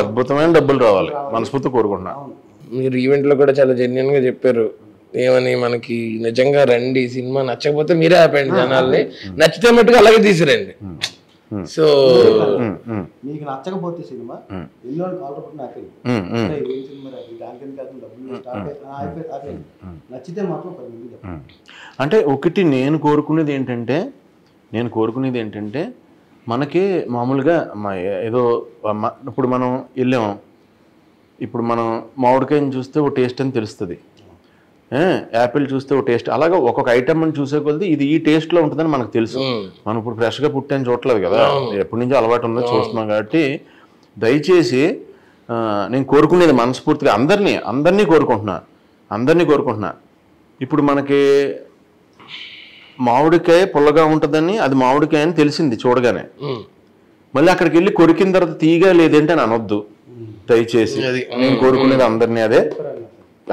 అద్భుతమైన డబ్బులు రావాలి మనస్ఫూర్తి కోరుకుంటున్నా. మీరు ఈవెంట్ లో కూడా చాలా జెన్యున్ గా చెప్పారు, ఏమని మనకి నిజంగా రండి సినిమా నచ్చకపోతే మీరే ఆపండి జనాల్ని, నచ్చితే మట్టుకు అలాగే తీసిరండి. సో మీకు నచ్చకపోతే సినిమా ఎన్నో కాలర్ పట్టిన ఆపేది, ఏం సినిమా దానికని కాదు డబ్బులు నచ్చితే మాత్రం 10 మంది చెప్పండి. అంటే ఒకటి నేను కోరుకునేది ఏంటంటే మనకి మామూలుగా ఏదో ఇప్పుడు మనం వెళ్ళాము, ఇప్పుడు మనం మామిడికాయని చూస్తే ఒక టేస్ట్ అని తెలుస్తుంది, యాపిల్ చూస్తే ఒక టేస్ట్, అలాగా ఒక్కొక్క ఐటమ్ అని చూసే కొద్ది ఇది ఈ టేస్ట్లో ఉంటుందని మనకు తెలుసు. మనం ఇప్పుడు ఫ్రెష్గా పుట్టాను చూడలేదు కదా, ఎప్పటి నుంచో అలవాటు ఉందో చూస్తున్నాం. కాబట్టి దయచేసి నేను కోరుకునేది మనస్ఫూర్తిగా అందరినీ కోరుకుంటున్నా. ఇప్పుడు మనకి మామిడికాయ పుల్లగా ఉంటుందని, అది మామిడికాయ అని తెలిసింది చూడగానే, మళ్ళీ అక్కడికి వెళ్ళి కొరికిన తర్వాత తీగా లేదంటే అని అనొద్దు దయచేసి. నేను కోరుకునేది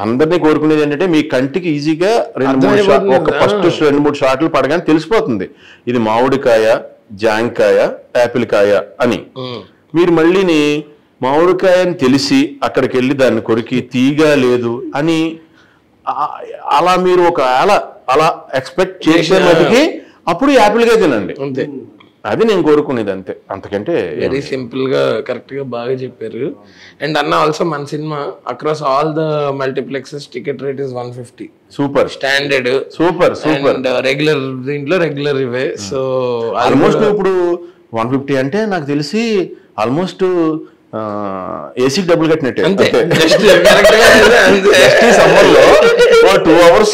అందరినీ కోరుకునేది ఏంటంటే మీ కంటికి ఈజీగా 2-3 షాట్లు పడగానే తెలిసిపోతుంది ఇది మామిడికాయ, జాంకాయ, యాపిల్ కాయ అని. మీరు మళ్ళీని మామిడికాయ అని తెలిసి అక్కడికి వెళ్ళి దాన్ని కొరికి తీగా లేదు అని అలా మీరు అలా ఎక్స్పెక్ట్ చేసే మటుకి అప్పుడు యాపిల్గా తినండి. అంతే, అది నేను కోరుకునేది, అంతే, అంతకంటే. వెరీ సింపుల్ గా కరెక్ట్ గా బాగా చెప్పారు. అండ్ అన్న ఆల్సో మన cinema across all the multiplexes ticket rate is 150. Super standard, super. Regular దీంట్లో రెగ్యులర్ ఇవే. సో ఆల్మోస్ట్ ఇప్పుడు 150 అంటే నాకు తెలిసి ఆల్మోస్ట్ ఏసీ డబ్బులు కట్టినట్టే. సమ్మర్లో 2 hours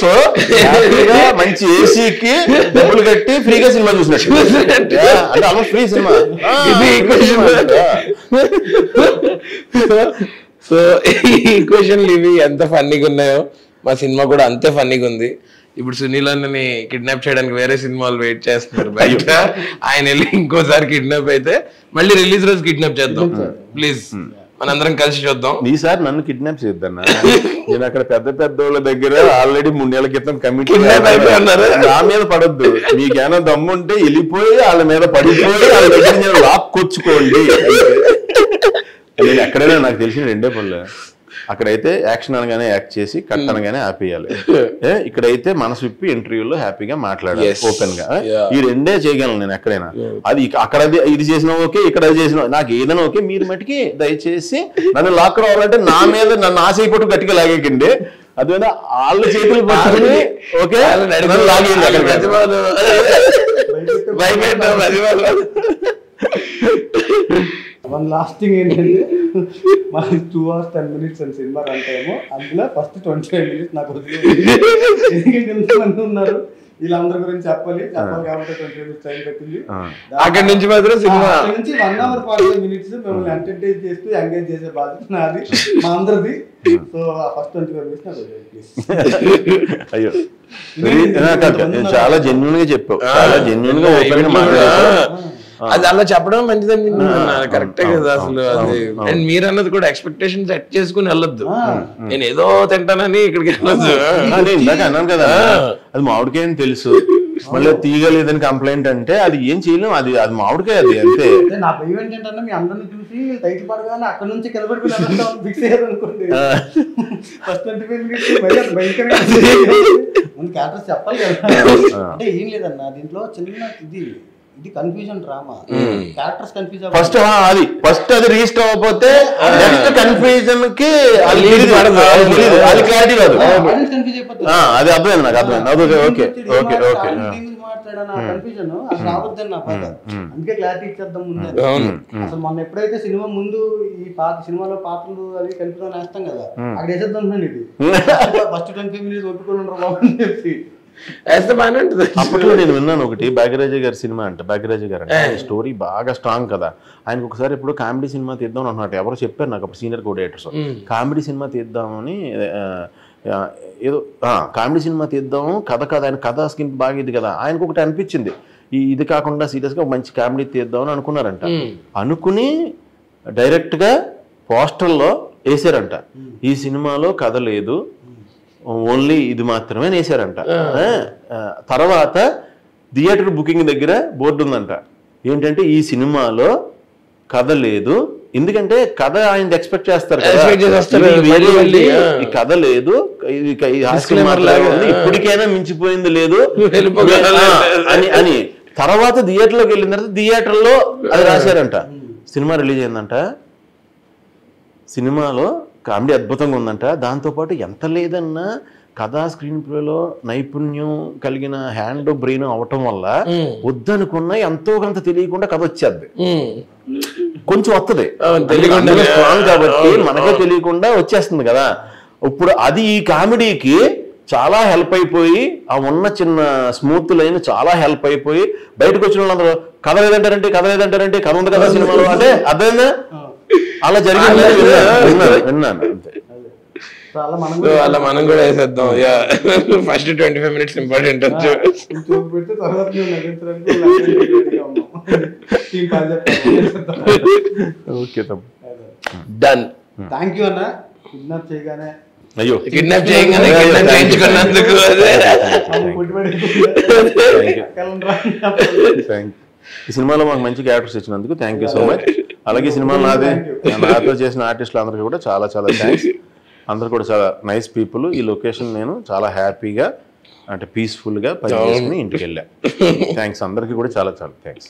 మంచి ఏసీకి డబ్బులు కట్టి ఫ్రీగా సినిమా చూసినట్టు, అంటే ఆల్మోస్ట్ ఫ్రీ సినిమా. సో ఈ ఈక్వేషన్లు ఇవి ఎంత ఫన్నీగా ఉన్నాయో మా సినిమా కూడా అంతే ఫన్నీగా ఉంది. ఇప్పుడు సునీల్ అన్నని కిడ్నాప్ చేయడానికి వేరే సినిమాలు వెయిట్ చేస్తున్నారు బయట, ఆయన వెళ్ళి ఇంకోసారి కిడ్నాప్ అయితే మళ్ళీ రిలీజ్ రోజు కిడ్నాప్ చేద్దాం ప్లీజ్, మనందరం కలిసి చూద్దాం. ఈసారి నన్ను కిడ్నాప్ చేద్దన్నా, నేను అక్కడ పెద్ద వాళ్ళ దగ్గర ఆల్రెడీ 3 నెలల క్రితం కమిటీ నా మీద పడొద్దు, మీకేమైనా దమ్ముంటే వెళ్ళిపోయి వాళ్ళ మీద పడిపోయి వాళ్ళ దగ్గర నేను లాక్కొచ్చుకోండి. నేను ఎక్కడైనా నాకు తెలిసిన 2 పనులు, అక్కడైతే యాక్షన్ అనగానే యాక్ట్ చేసి కట్ అనగానే ఆపేయాలి, ఇక్కడైతే మనసు విప్పి ఇంటర్వ్యూలో హ్యాపీగా మాట్లాడాలి ఓపెన్ గా. ఈ 2 చేయగలను నేను ఎక్కడైనా. అది అక్కడ ఇది చేసినా ఓకే, ఇక్కడ అది చేసినా, నాకు ఏదైనా ఓకే. మీరు మటుకి దయచేసి నన్ను లాక్ రావాలంటే నన్ను ఆశ పట్టు గట్టిగా లాగేకండి, అది వాళ్ళ చేతులు పట్టుకుని ఓకే వన్ లాస్ట్ థింగ్ ఏంటంటే మనకి 2 hours 10 minutes అని సినిమా రన్ టైము, అందులో ఫస్ట్ 25 minutes నాకు ఎంతమంది ఉన్నారు వీళ్ళందరి గురించి చెప్పాలి కాబట్టి 20 minutes టైం పెట్టింది. అక్కడి నుంచి మాత్రం సినిమా నుంచి 1 hour 45 minutes మిమ్మల్ని ఎంటర్టైన్ చేస్తూ ఎంగేజ్ చేసే బాధ్యత నాది, మా అందరిది. సో ఫస్ట్ 25 minutes నాకు ప్లీజ్. అయ్యో చాలా జెన్యున్ గా చెప్పావు, చాలా జెన్యున్ గా ఓపెన్ గా మాట్లాడావు. అది అలా చెప్పడం మంచిదని కరెక్టే కదా అసలు. అది అండ్ మీరు అన్నది కూడా ఎక్స్పెక్టేషన్ సెట్ చేసుకుని వెళ్ళొద్దు, నేను ఏదో తింటానని ఇక్కడికి వెళ్ళొద్దు. ఇందాక అన్నాను కదా అది మామిడికాయ అని తెలుసు, మళ్ళీ తీయలేదని కంప్లైంట్ అంటే అది ఏం చేయలేము, అది మామిడికాయ, అది అంతే. నా భయం ఏంటంటే మీ అందరిని చూసి టైటిల్ పడగానే అక్కడ నుంచి కింద పడుకుని ఫిక్స్ అయ్యారు అనుకోండి. ఫస్ట్ 25 minutes భయంకరంగా క్యారెక్టర్స్ చెప్పాలి కదా. అంటే ఏం లేదన్న దీంట్లో చిన్న ఇది confusion drama, characters confuse first అది రీస్ట్ అవ్వకపోతే నెక్స్ట్ కన్ఫ్యూజన్ కి క్లారిటీ రాదు, కన్ఫ్యూజ్ అయిపోతుంది. అది అర్థమైంది నాకు, అర్థమైంది. ఓకే ఓకే ఓకే కన్ఫ్యూజన్ అసలు రావద్దని నా బాధ, అందుకే క్లారిటీ ఇచ్చేద్దాం ముందు. అసలు మొన్న ఎప్పుడైతే సినిమా ముందు ఈ సినిమాలో పాత్రలు అవి కన్ఫ్యూజన్ వేస్తాం కదా, అక్కడ వేసేద్దాం ఇది ఫస్ట్ 25 minutes ఒప్పుకొని బాబు అని చెప్పి వేస్తే బాగానే ఉంటుంది. అప్పట్లో నేను విన్నాను ఒకటి, భాగ్యరాజ గారి సినిమా అంట, భాగ్యరాజ గారు అంటే స్టోరీ బాగా స్ట్రాంగ్ కదా, ఆయనకు ఒకసారి ఇప్పుడు కామెడీ సినిమా తీద్దాం అన్నట్టు ఎవరో చెప్పారు నాకు, అప్పుడు సీనియర్ కోఆర్డినేటర్స్ కామెడీ సినిమా తీద్దామని, ఏదో కామెడీ సినిమా తీద్దాము ఆయన కథ స్కిన్ బాగా ఇది కదా, ఆయనకు ఒకటి అనిపించింది ఇది కాకుండా సీరియస్గా మంచి కామెడీ తీద్దామని అనుకున్నారంట. అనుకుని డైరెక్ట్గా పోస్టర్లో వేసారంట, ఈ సినిమాలో కథ లేదు ఓన్లీ ఇది మాత్రమే వేసారంట. తర్వాత థియేటర్ బుకింగ్ దగ్గర బోర్డు ఉందంట, ఏంటంటే ఈ సినిమాలో కథ లేదు ఎందుకంటే కథ ఆయన ఎక్స్పెక్ట్ చేస్తారు కదా. Expect చేసేస్తారు. ఇది వేరే మళ్ళీ, ఉంది, ఈ కథ లేదు, ఈ హాస్యం మాత్రమే ఉంది, ఇప్పటికైనా మించిపోయింది లేదు అని తర్వాత థియేటర్లోకి వెళ్ళిన తర్వాత థియేటర్లో అది రాశారంట. సినిమా రిలీజ్ అయిందంట, సినిమాలో కామెడీ అద్భుతంగా ఉందంట, దాంతోపాటు ఎంత లేదన్నా కథా స్క్రీన్ ప్లేలో నైపుణ్యం కలిగిన హ్యాండ్ బ్రెయిన్ అవటం వల్ల వద్దనుకున్నా ఎంతో కొంత తెలియకుండా కథ వచ్చేది, కొంచెం వస్తుంది స్ట్రాంగ్ కాబట్టి మనకే తెలియకుండా వచ్చేస్తుంది కదా. ఇప్పుడు అది ఈ కామెడీకి చాలా హెల్ప్ అయిపోయి, ఆ ఉన్న చిన్న స్మూత్ లైన్ చాలా హెల్ప్ అయిపోయి బయటకు వచ్చిన వాళ్ళందరూ కథ లేదంటారంటే కథ ఉంది కదా సినిమాలో అంటే అర్థమైందా, అలా జరిగింది విన్నాను అంతే. అలా మనం కూడా వేసేద్దాం. ఫస్ట్ 25 minutes ఇంపార్టెంట్ వచ్చు. డన్. థ్యాంక్ యూ అన్న. కిడ్నాప్ చేయగానే అయ్యో కిడ్నాప్ చేయగానే చేయించుకున్నందుకు ఈ సినిమాలో మాకు మంచి క్యారెక్టర్స్ ఇచ్చినందుకు థ్యాంక్ యూ సో మచ్. అలాగే ఈ సినిమాలో నాతో చేసిన ఆర్టిస్టులు అందరికీ కూడా చాలా చాలా థ్యాంక్స్. అందరు కూడా చాలా నైస్ పీపుల్. ఈ లొకేషన్ నేను చాలా హ్యాపీగా అంటే పీస్ఫుల్గా పనిచేసుకుని ఇంటికి వెళ్ళా. థ్యాంక్స్ అందరికీ కూడా చాలా చాలా థ్యాంక్స్.